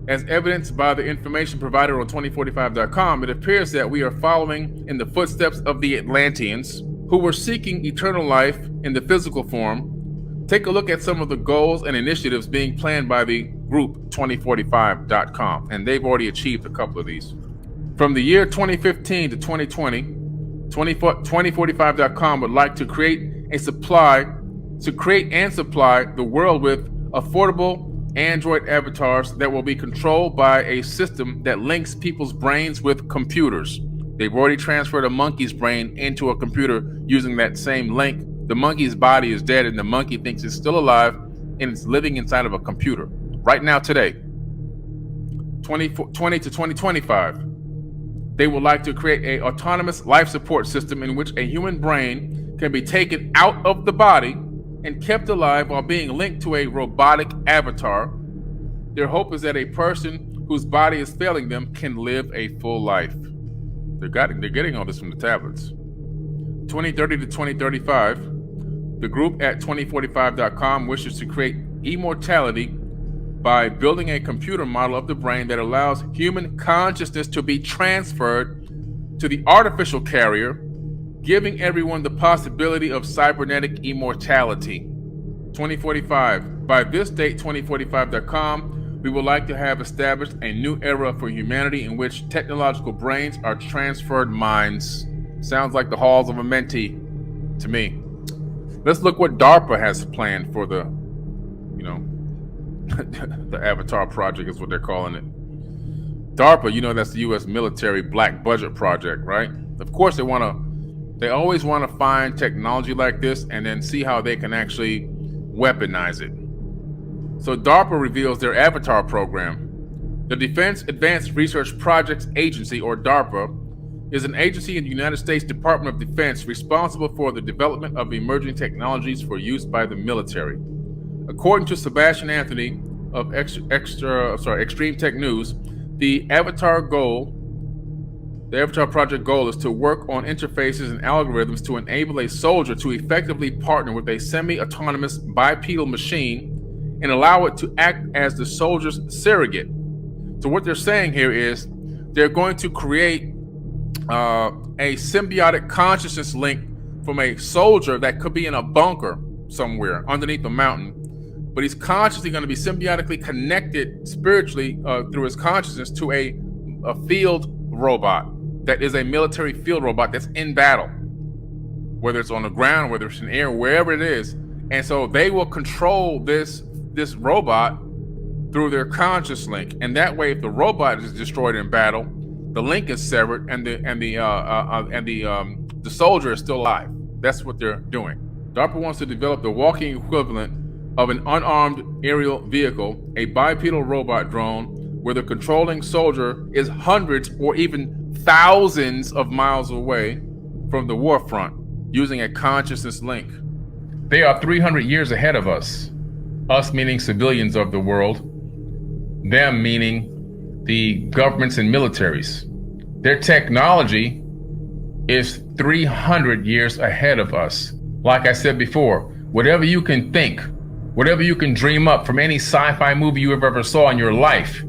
As evidenced by the information provided on 2045.com, it appears that we are following in the footsteps of the Atlanteans, who were seeking eternal life in the physical form. Take a look at some of the goals and initiatives being planned by the group 2045.com, and they've already achieved a couple of these. From the year 2015 to 2020, 2045.com would like to create and supply the world with affordable Android avatars that will be controlled by a system that links people's brains with computers. They've already transferred a monkey's brain into a computer using that same link. The monkey's body is dead and the monkey thinks it's still alive and it's living inside of a computer. Right now, today, 2020 to 2025, they would like to create an autonomous life support system in which a human brain can be taken out of the body and kept alive while being linked to a robotic avatar. Their hope is that a person whose body is failing them can live a full life. They're getting all this from the tablets. 2030 to 2035, the group at 2045.com wishes to create immortality by building a computer model of the brain that allows human consciousness to be transferred to the artificial carrier, giving everyone the possibility of cybernetic immortality. 2045. By this date, 2045.com, we would like to have established a new era for humanity in which technological brains are transferred minds. Sounds like the halls of AMENTI to me. Let's look what DARPA has planned for the, the Avatar project is what they're calling it. DARPA, that's the U.S. military black budget project, right? Of course, they always want to find technology like this and then see how they can actually weaponize it. So DARPA reveals their Avatar program. The Defense Advanced Research Projects Agency, or DARPA, is an agency in the United States Department of Defense responsible for the development of emerging technologies for use by the military. According to Sebastian Anthony of Extreme Tech News, the Avatar project goal is to work on interfaces and algorithms to enable a soldier to effectively partner with a semi-autonomous bipedal machine and allow it to act as the soldier's surrogate. So what they're saying here is they're going to create a symbiotic consciousness link from a soldier that could be in a bunker somewhere underneath the mountain, but he's consciously going to be symbiotically connected spiritually through his consciousness to a field robot that is a military field robot that's in battle, whether it's on the ground, whether it's in air, wherever it is. And so they will control this robot through their conscious link, and that way, if the robot is destroyed in battle, the link is severed, and the soldier is still alive. That's what they're doing. DARPA wants to develop the walking equivalent of an unarmed aerial vehicle, a bipedal robot drone, where the controlling soldier is hundreds or even thousands of miles away from the war front, using a consciousness link. They are 300 years ahead of us. Us meaning civilians of the world, them meaning the governments and militaries. Their technology is 300 years ahead of us. Like I said before, whatever you can think, whatever you can dream up from any sci-fi movie you have ever saw in your life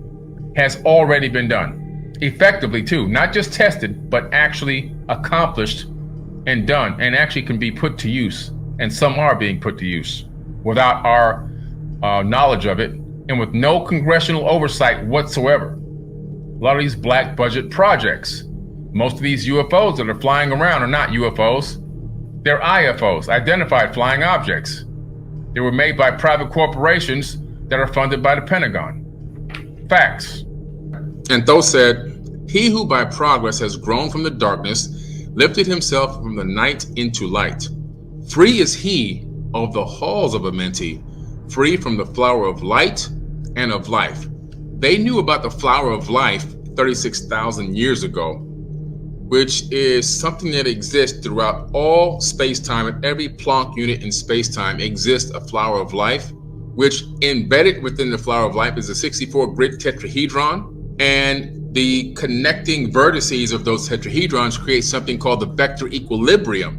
has already been done. Effectively too, not just tested, but actually accomplished and done, and actually can be put to use. And some are being put to use without our knowledge of it, and with no congressional oversight whatsoever. A lot of these black budget projects, most of these UFOs that are flying around are not UFOs. They're IFOs, identified flying objects. They were made by private corporations that are funded by the Pentagon. Facts. And Thoth said, "He who by progress has grown from the darkness, lifted himself from the night into light. Free is he of the halls of AMENTI, free from the flower of light and of life." They knew about the flower of life 36,000 years ago, which is something that exists throughout all space-time. At every Planck unit in space-time exists a flower of life, which embedded within the flower of life is a 64-grid tetrahedron, and the connecting vertices of those tetrahedrons create something called the vector equilibrium.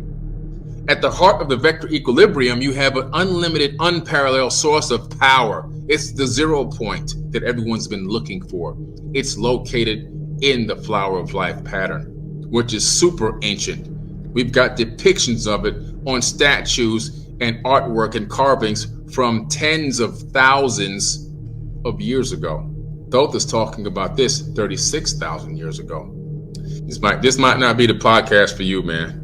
At the heart of the vector equilibrium, you have an unlimited, unparalleled source of power. It's the 0 point that everyone's been looking for. It's located in the flower of life pattern, which is super ancient. We've got depictions of it on statues and artwork and carvings from tens of thousands of years ago. Thoth is talking about this 36,000 years ago. This might not be the podcast for you, man.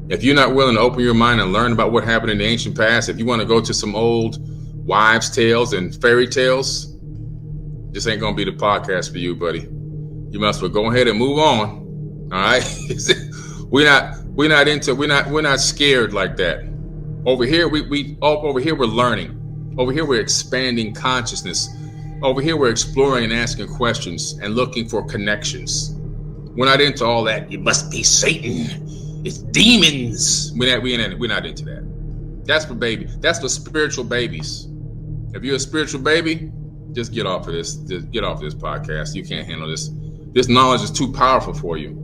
If you're not willing to open your mind and learn about what happened in the ancient past, if you want to go to some old wives' tales and fairy tales, this ain't gonna be the podcast for you, buddy. You must well go ahead and move on. All right, we're not scared like that. Over here, over here we're learning. Over here we're expanding consciousness. Over here we're exploring and asking questions and looking for connections. We're not into all that. It must be Satan. It's demons. We're not into that. That's for That's for spiritual babies. If you're a spiritual baby, just get off of this. Just get off this podcast. You can't handle this. This knowledge is too powerful for you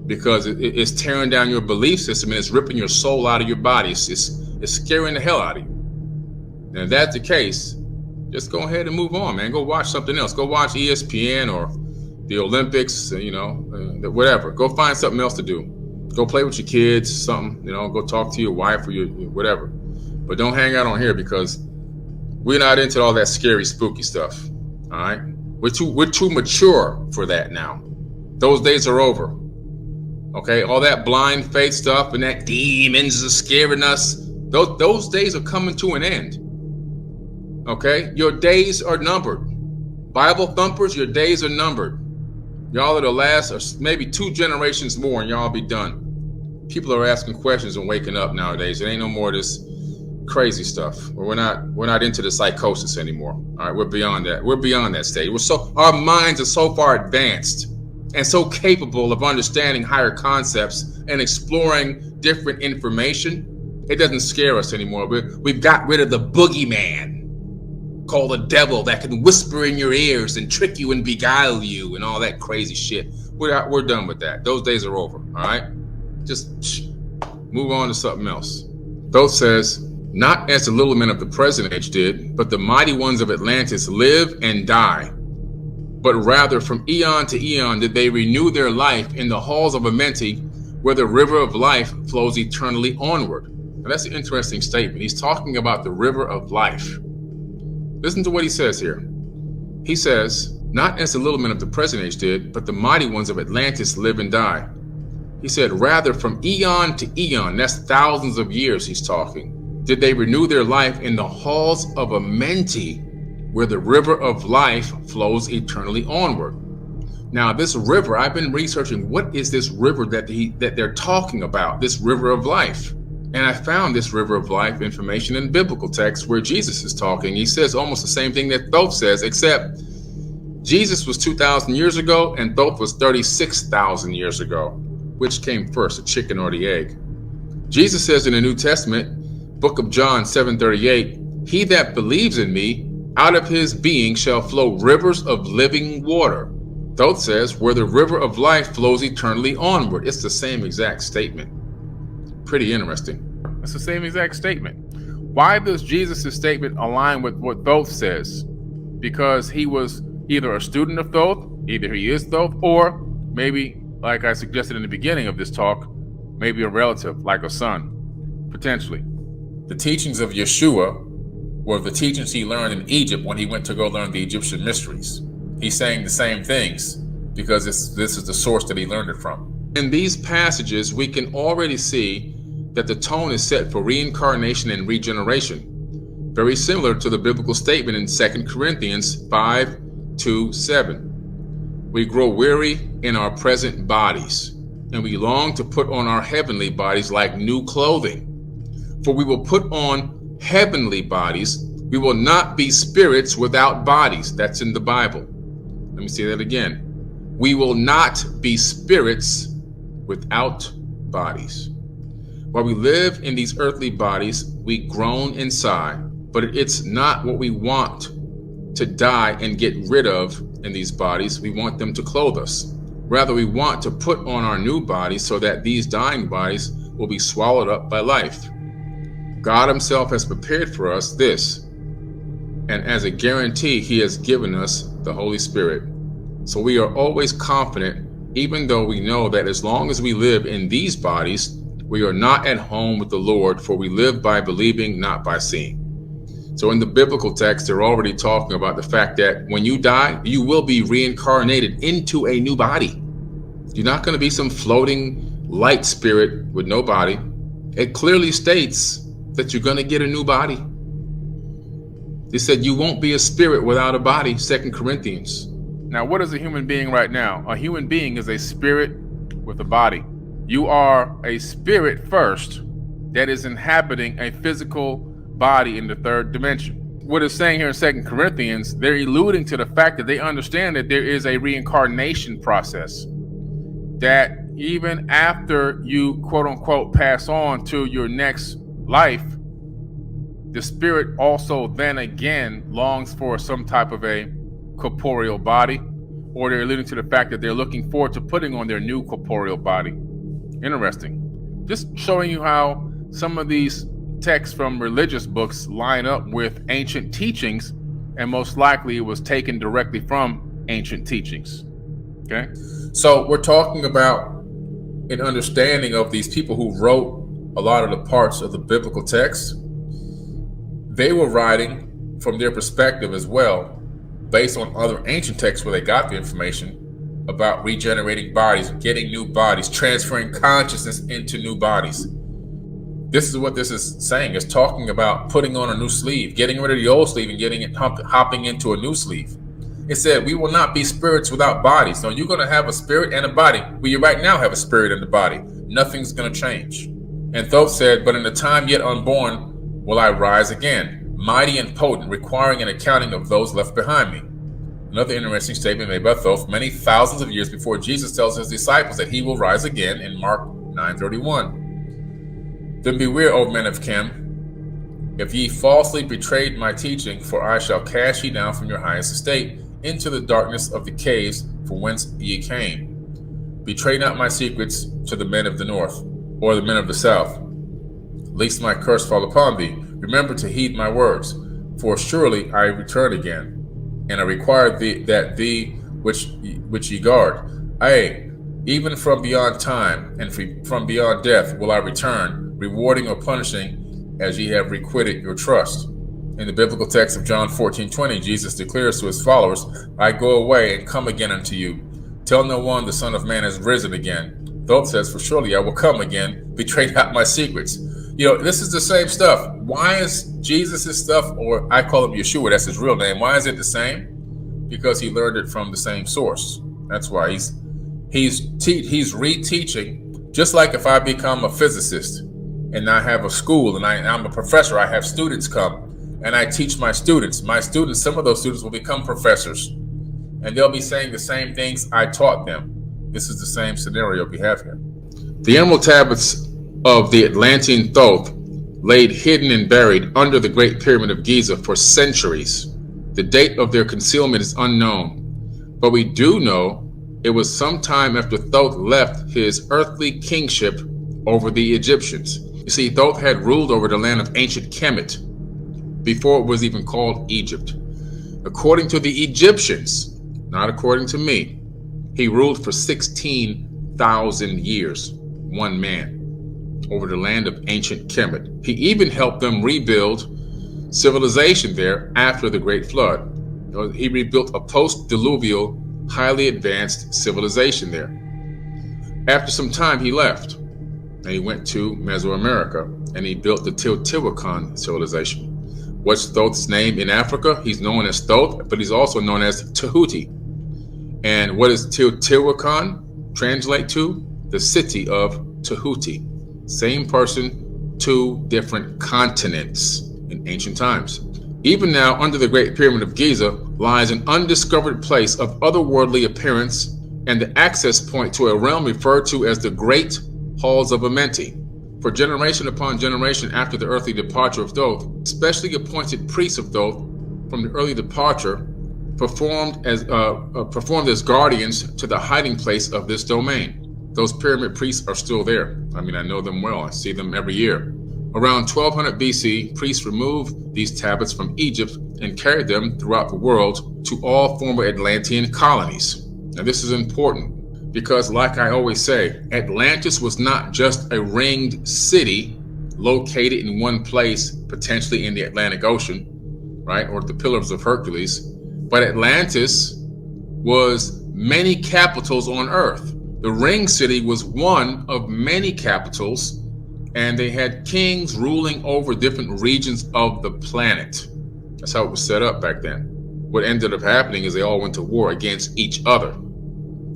because it's tearing down your belief system and it's ripping your soul out of your body. It's scaring the hell out of you. And if that's the case, Just go ahead and move on, man. Go watch something else. Go watch ESPN or the Olympics, whatever. Go find something else to do. Go play with your kids, something, go talk to your wife or your whatever. But don't hang out on here because we're not into all that scary, spooky stuff. All right? We're too mature for that now. Those days are over. Okay? All that blind faith stuff and that demons are scaring us. Those days are coming to an end. Okay? Your days are numbered. Bible thumpers, your days are numbered. Y'all are the last, or maybe 2 generations more, and y'all be done. People are asking questions and waking up nowadays. It ain't no more of this crazy stuff. We're not into the psychosis anymore. All right, we're beyond that. We're beyond that stage. Our minds are so far advanced and so capable of understanding higher concepts and exploring different information. It doesn't scare us anymore. We've got rid of the boogeyman called the devil that can whisper in your ears and trick you and beguile you and all that crazy shit. We're done with that. Those days are over. All right, just move on to something else. Thoth says, not as the little men of the present age did, but the mighty ones of Atlantis live and die. But rather from eon to eon did they renew their life in the halls of AMENTI, where the river of life flows eternally onward. Now that's an interesting statement. He's talking about the river of life. Listen to what he says here. He says, not as the little men of the present age did, but the mighty ones of Atlantis live and die. He said, rather from eon to eon, that's thousands of years he's talking, did they renew their life in the halls of AMENTI, where the river of life flows eternally onward. Now, this river, I've been researching, what is this river that they're talking about, this river of life? And I found this river of life information in biblical texts where Jesus is talking. He says almost the same thing that Thoth says, except Jesus was 2,000 years ago and Thoth was 36,000 years ago. Which came first, the chicken or the egg? Jesus says in the New Testament, book of John 7:38, he that believes in me, out of his being shall flow rivers of living water. Thoth says, where the river of life flows eternally onward. It's the same exact statement. Pretty interesting. It's the same exact statement. Why does Jesus' statement align with what Thoth says? Because he was either a student of Thoth, either he is Thoth, or maybe, like I suggested in the beginning of this talk, maybe a relative, like a son, potentially. The teachings of Yeshua were the teachings he learned in Egypt when he went to go learn the Egyptian mysteries. He's saying the same things because this is the source that he learned it from. In these passages, we can already see that the tone is set for reincarnation and regeneration, very similar to the biblical statement in 2 Corinthians 5:2-7. We grow weary in our present bodies, and we long to put on our heavenly bodies like new clothing. For we will put on heavenly bodies. We will not be spirits without bodies. That's in the Bible. Let me say that again. We will not be spirits without bodies. While we live in these earthly bodies, we groan and sigh, but it's not what we want to die and get rid of in these bodies. We want them to clothe us. Rather, we want to put on our new bodies so that these dying bodies will be swallowed up by life. God himself has prepared for us this, and as a guarantee, he has given us the Holy Spirit. So we are always confident, even though we know that as long as we live in these bodies, we are not at home with the Lord, for we live by believing, not by seeing. So in the biblical text, they're already talking about the fact that when you die, you will be reincarnated into a new body. You're not going to be some floating light spirit with no body. It clearly states that you're going to get a new body. They said you won't be a spirit without a body, 2 Corinthians. Now, what is a human being right now? A human being is a spirit with a body. You are a spirit first that is inhabiting a physical body in the third dimension. What it's saying here in 2 Corinthians, they're alluding to the fact that they understand that there is a reincarnation process. That even after you, quote unquote, pass on to your next life, the spirit also then again longs for some type of a corporeal body, or they're alluding to the fact that they're looking forward to putting on their new corporeal body. Interesting. Just showing you how some of these texts from religious books line up with ancient teachings and most likely it was taken directly from ancient teachings. Okay? So we're talking about an understanding of these people who wrote a lot of the parts of the biblical text. They were writing from their perspective as well, based on other ancient texts where they got the information about regenerating bodies, getting new bodies, transferring consciousness into new bodies. This is what this is saying. It's talking about putting on a new sleeve, getting rid of the old sleeve and getting it hopping into a new sleeve. It said, we will not be spirits without bodies. So you're going to have a spirit and a body. Well, you right now have a spirit and a body. Nothing's going to change. And Thoth said, but in the time yet unborn will I rise again, mighty and potent, requiring an accounting of those left behind me. Another interesting statement made by Thoth many thousands of years before Jesus tells his disciples that he will rise again in Mark 9:31. Then beware, O men of Chem, if ye falsely betrayed my teaching, for I shall cast ye down from your highest estate into the darkness of the caves from whence ye came. Betray not my secrets to the men of the north, or the men of the south, lest my curse fall upon thee. Remember to heed my words, for surely I return again, and I require thee which ye guard. Ay, even from beyond time and from beyond death will I return, rewarding or punishing as ye have requited your trust. In the biblical text of John 14:20, Jesus declares to his followers, I go away and come again unto you. Tell no one the Son of Man has risen again. Thoth says, for surely I will come again, betray not my secrets. This is the same stuff. Why is Jesus' stuff, or I call him Yeshua, that's his real name, why is it the same? Because he learned it from the same source. That's why he's reteaching. Just like if I become a physicist and I have a school and I'm a professor, I have students come and I teach my students. Some of those students will become professors and they'll be saying the same things I taught them. This is the same scenario we have here. The emerald tablets of the Atlantean Thoth laid hidden and buried under the Great Pyramid of Giza for centuries. The date of their concealment is unknown, but we do know it was sometime after Thoth left his earthly kingship over the Egyptians. You see, Thoth had ruled over the land of ancient Kemet before it was even called Egypt. According to the Egyptians, not according to me, he ruled for 16,000 years, one man, over the land of ancient Kemet. He even helped them rebuild civilization there after the Great Flood. He rebuilt a post-diluvial, highly advanced civilization there. After some time, he left, and he went to Mesoamerica, and he built the Teotihuacan civilization. What's Thoth's name in Africa? He's known as Thoth, but he's also known as Tahuti. And what does Teotihuacan translate to? The city of Tahuti. Same person, two different continents in ancient times. Even now, under the Great Pyramid of Giza lies an undiscovered place of otherworldly appearance and the access point to a realm referred to as the Great Halls of AMENTI. For generation upon generation after the earthly departure of Thoth, specially appointed priests of Thoth from the early departure performed as guardians to the hiding place of this domain. Those pyramid priests are still there. I know them well. I see them every year. Around 1200 BC, priests removed these tablets from Egypt and carried them throughout the world to all former Atlantean colonies. Now, this is important because, like I always say, Atlantis was not just a ringed city located in one place, potentially in the Atlantic Ocean, right, or the Pillars of Hercules, but Atlantis was many capitals on Earth. The ring city was one of many capitals, and they had kings ruling over different regions of the planet. That's how it was set up back then. What ended up happening is they all went to war against each other.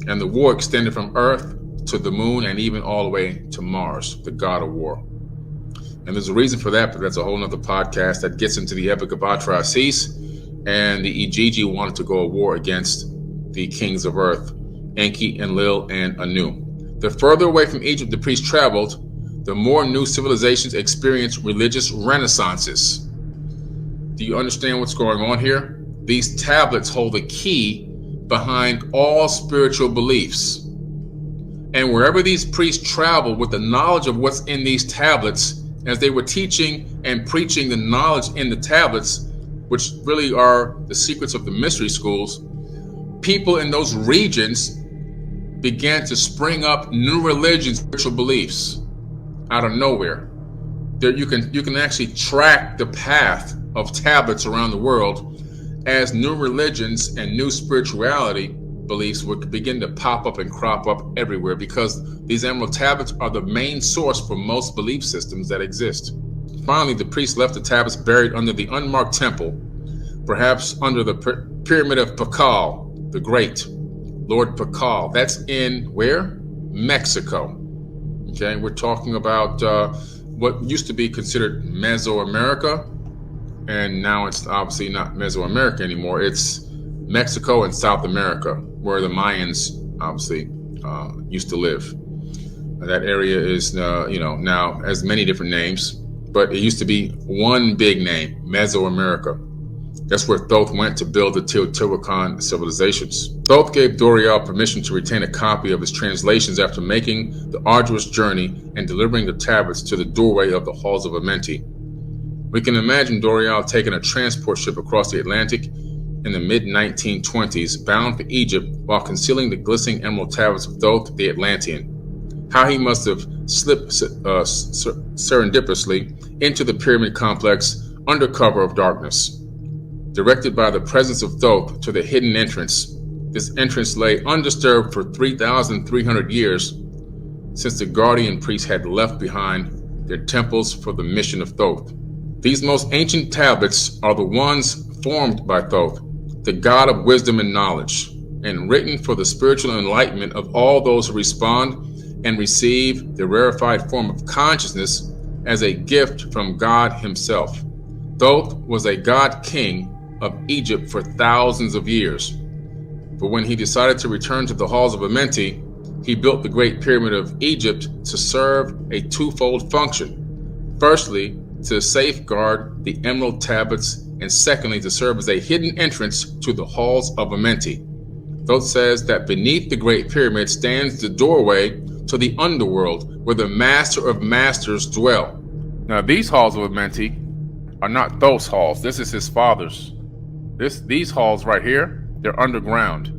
And the war extended from Earth to the moon and even all the way to Mars, the god of war. And there's a reason for that, but that's a whole nother podcast that gets into the Epic of Atrahasis. And the Igigi wanted to go to war against the kings of Earth, Enki, Enlil, and Anu. The further away from Egypt the priests traveled, the more new civilizations experienced religious renaissances. Do you understand what's going on here? These tablets hold the key behind all spiritual beliefs. And wherever these priests traveled with the knowledge of what's in these tablets, as they were teaching and preaching the knowledge in the tablets, which really are the secrets of the mystery schools, people in those regions began to spring up new religions, spiritual beliefs out of nowhere. There you can actually track the path of tablets around the world as new religions and new spirituality beliefs would begin to pop up and crop up everywhere, because these emerald tablets are the main source for most belief systems that exist. Finally, the priests left the tablets buried under the unmarked temple, perhaps under the pyramid of Pakal the Great, Lord Pakal. That's in where? Mexico. Okay, we're talking about what used to be considered Mesoamerica, and now it's obviously not Mesoamerica anymore. It's Mexico and South America, where the Mayans obviously used to live. That area is, now has many different names, but it used to be one big name, Mesoamerica. That's where Thoth went to build the Teotihuacan civilizations. Thoth gave Dorial permission to retain a copy of his translations after making the arduous journey and delivering the tablets to the doorway of the halls of Amenti. We can imagine Dorial taking a transport ship across the Atlantic in the mid-1920s, bound for Egypt, while concealing the glistening emerald tablets of Thoth the Atlantean. How he must have slipped serendipitously into the pyramid complex under cover of darkness. Directed by the presence of Thoth to the hidden entrance, this entrance lay undisturbed for 3,300 years, since the guardian priests had left behind their temples for the mission of Thoth. These most ancient tablets are the ones formed by Thoth, the god of wisdom and knowledge, and written for the spiritual enlightenment of all those who respond and receive the rarefied form of consciousness as a gift from God himself. Thoth was a god king of Egypt for thousands of years. But when he decided to return to the halls of Amenti, he built the Great Pyramid of Egypt to serve a twofold function. Firstly, to safeguard the emerald tablets, and secondly, to serve as a hidden entrance to the halls of Amenti. Thoth says that beneath the Great Pyramid stands the doorway to the underworld, where the Master of Masters dwell. Now, these halls of Amenti are not Thoth's halls. This is his father's. These halls right here, they're underground.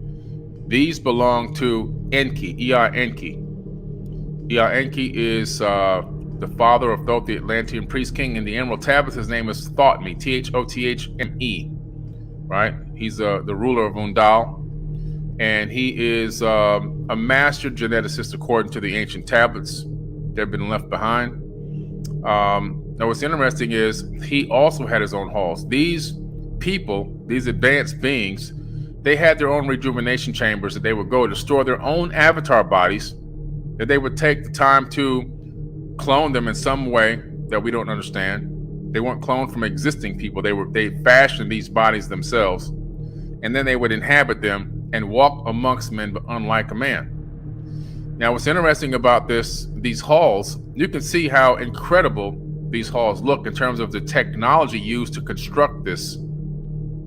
These belong to Enki, Enki. Enki is the father of Thoth, the Atlantean priest king. In the Emerald Tablets, his name is Thothme, Thothme, right? He's the ruler of Undal, and he is a master geneticist according to the ancient tablets that have been left behind. Now, what's interesting is he also had his own halls. These people, these advanced beings, they had their own rejuvenation chambers that they would go to store their own avatar bodies, that they would take the time to clone them in some way that we don't understand. They weren't cloned from existing people. They fashioned these bodies themselves, and then they would inhabit them and walk amongst men, but unlike a man. Now, what's interesting about these halls, you can see how incredible these halls look in terms of the technology used to construct this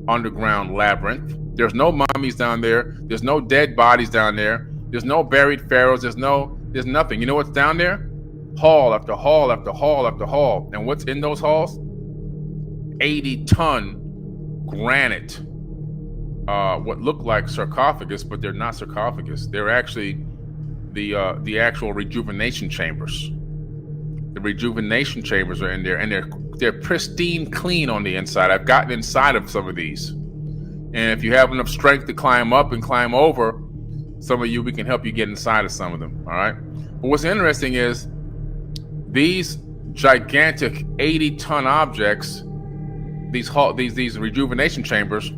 underground labyrinth. There's no mummies down there. There's no dead bodies down there. There's no buried pharaohs. There's nothing. You know what's down there? Hall after hall after hall after hall. And what's in those halls? 80-ton granite. What look like sarcophagus, but they're not sarcophagus. They're actually the actual rejuvenation chambers. The rejuvenation chambers are in there, and they're pristine clean on the inside. I've gotten inside of some of these. And if you have enough strength to climb up and climb over, some of you, we can help you get inside of some of them, all right? But what's interesting is these gigantic 80-ton objects, these rejuvenation chambers,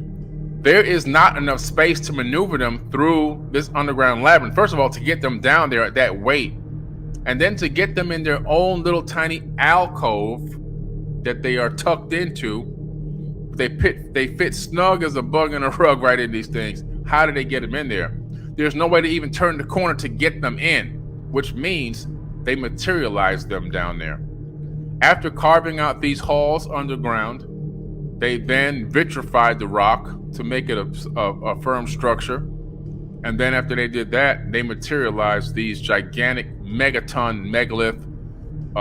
there is not enough space to maneuver them through this underground labyrinth. First of all, to get them down there at that weight, and then to get them in their own little tiny alcove that they are tucked into. They fit snug as a bug in a rug right in these things. How did they get them in there? There's no way to even turn the corner to get them in, which means they materialized them down there. After carving out these halls underground, they then vitrified the rock to make it a firm structure. And then after they did that, they materialized these gigantic megaton megalith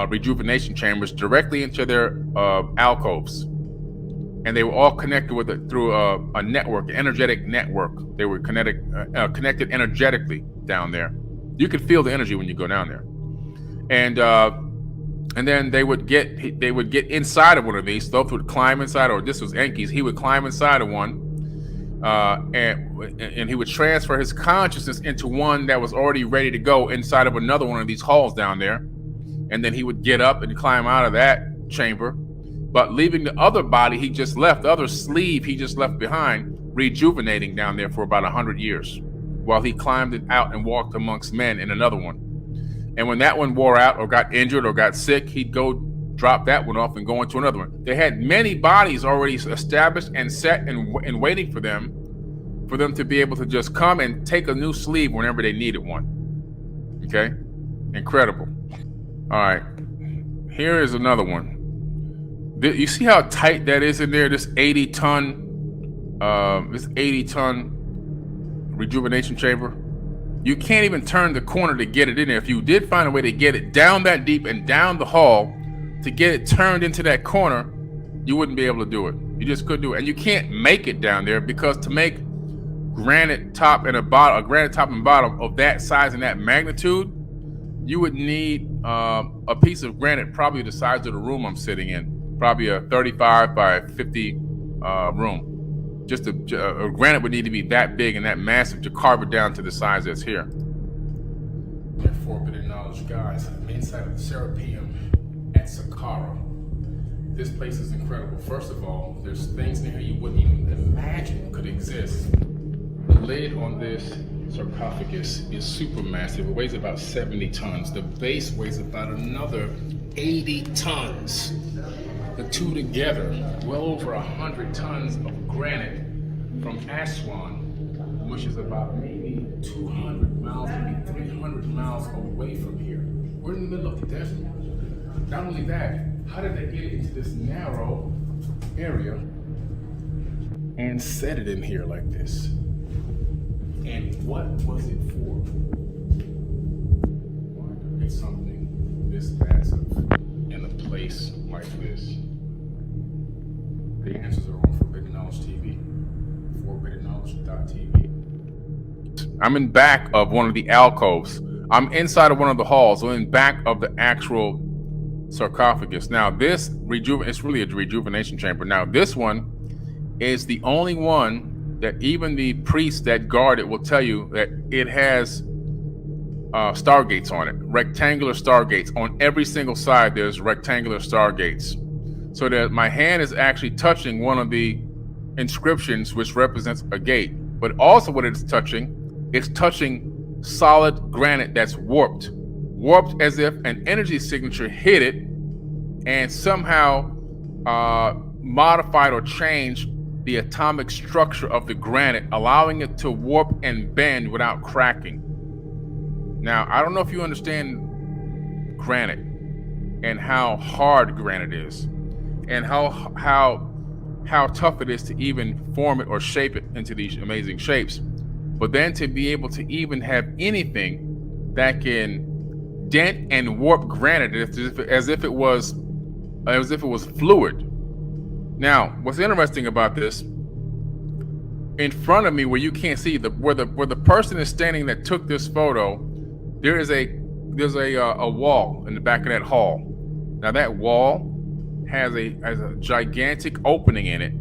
rejuvenation chambers directly into their alcoves. and they were all connected with it through a network, an energetic network. They were connected energetically down there. You could feel the energy when you go down there, and then they would get inside of one of these. Those would climb inside, or this was Enki's. He would climb inside of one, and he would transfer his consciousness into one that was already ready to go inside of another one of these halls down there, and then he would get up and climb out of that chamber, but leaving the other body he just left, the other sleeve he just left behind, rejuvenating down there for about 100 years, while he climbed it out and walked amongst men in another one. And when that one wore out or got injured or got sick, he'd go drop that one off and go into another one. They had many bodies already established and set and waiting for them to be able to just come and take a new sleeve whenever they needed one. Okay? Incredible. All right. Here is another one. You see how tight that is in there? This 80-ton rejuvenation chamber. You can't even turn the corner to get it in there. If you did find a way to get it down that deep and down the hall to get it turned into that corner, you wouldn't be able to do it. You just couldn't do it. And you can't make it down there, because to make granite top and bottom of that size and that magnitude, you would need a piece of granite probably the size of the room I'm sitting in, probably a 35 by 50 room. Just a granite would need to be that big and that massive to carve it down to the size that's here. Forbidden knowledge, guys. I'm inside of the Serapeum at Saqqara. This place is incredible. First of all, there's things in here you wouldn't even imagine could exist. The lid on this sarcophagus is super massive. It weighs about 70 tons. The base weighs about another 80 tons. The two together, well over 100 tons of granite from Aswan, which is about maybe 200 miles, maybe 300 miles away from here. We're in the middle of the desert. Not only that, how did they get it into this narrow area and set it in here like this? And what was it for? Why create something this massive in a place like this? The answers are on Forbidden Knowledge TV, forbiddenknowledge.tv. I'm in back of one of the alcoves. I'm inside of one of the halls, so in back of the actual sarcophagus. Now this it's really a rejuvenation chamber. Now this one is the only one that even the priests that guard it will tell you that it has stargates on it, rectangular stargates. On every single side there's rectangular stargates. So that my hand is actually touching one of the inscriptions, which represents a gate. But also what it's touching solid granite that's warped as if an energy signature hit it and somehow modified or changed the atomic structure of the granite, allowing it to warp and bend without cracking. Now, I don't know if you understand granite and how hard granite is, and how tough it is to even form it or shape it into these amazing shapes. But then to be able to even have anything that can dent and warp granite as if it was fluid. Now, what's interesting about this, in front of me where you can't see, where the person is standing that took this photo, there's a wall in the back of that hall. Now that wall has a gigantic opening in it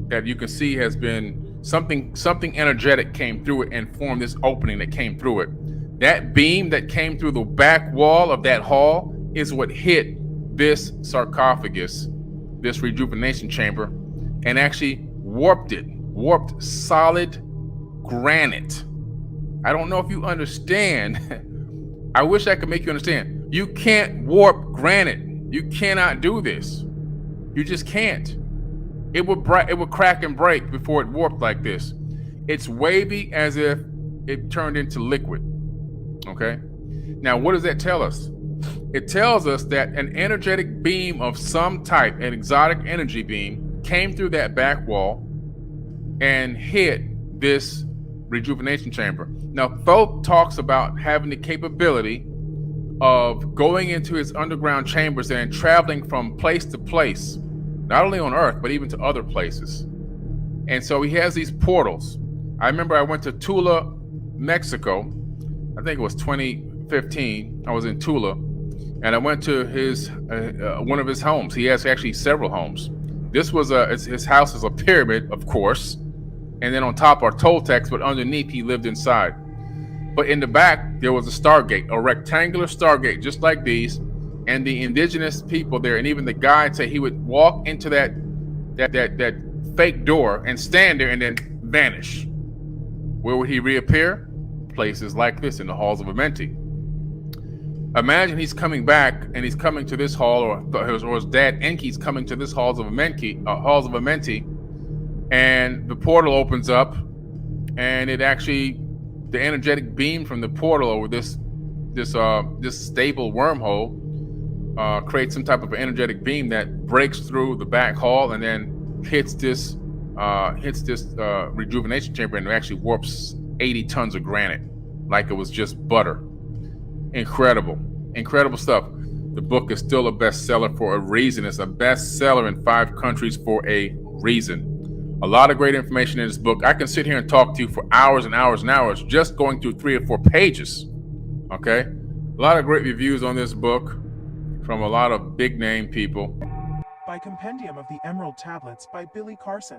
that you can see has been something energetic came through it and formed this opening that came through it. That beam that came through the back wall of that hall is what hit this sarcophagus, this rejuvenation chamber, and actually warped solid granite. I don't know if you understand. I wish I could make you understand. You can't warp granite. You cannot do this. You just can't. It would crack and break before it warped like this. It's wavy as if it turned into liquid. Okay? Now, what does that tell us? It tells us that an energetic beam of some type, an exotic energy beam, came through that back wall and hit this rejuvenation chamber. Now, Thoth talks about having the capability of going into his underground chambers and traveling from place to place not only on Earth, but even to other places. And so he has these portals. I remember I went to Tula, Mexico. I think it was 2015. I was in Tula, and I went to his one of his homes. He has actually several homes. This was his house is a pyramid, of course, and then on top are Toltecs, but underneath he lived inside. But in the back there was a Stargate, a rectangular Stargate, just like these, and the indigenous people there, and even the guide said he would walk into that fake door and stand there and then vanish. Where would he reappear? Places like this, in the halls of Amenti. Imagine he's coming back and he's coming to this hall, or his dad Enki's coming to this halls of Amenti, and the portal opens up, and it actually, the energetic beam from the portal over this stable wormhole creates some type of energetic beam that breaks through the back hall and then hits this rejuvenation chamber, and it actually warps 80 tons of granite like it was just butter. Incredible stuff. The book is still a bestseller for a reason. It's a bestseller in 5 countries for a reason. A lot of great information in this book. I can sit here and talk to you for hours and hours and hours just going through 3 or 4 pages. Okay? A lot of great reviews on this book from a lot of big name people. By Compendium of the Emerald Tablets by Billy Carson.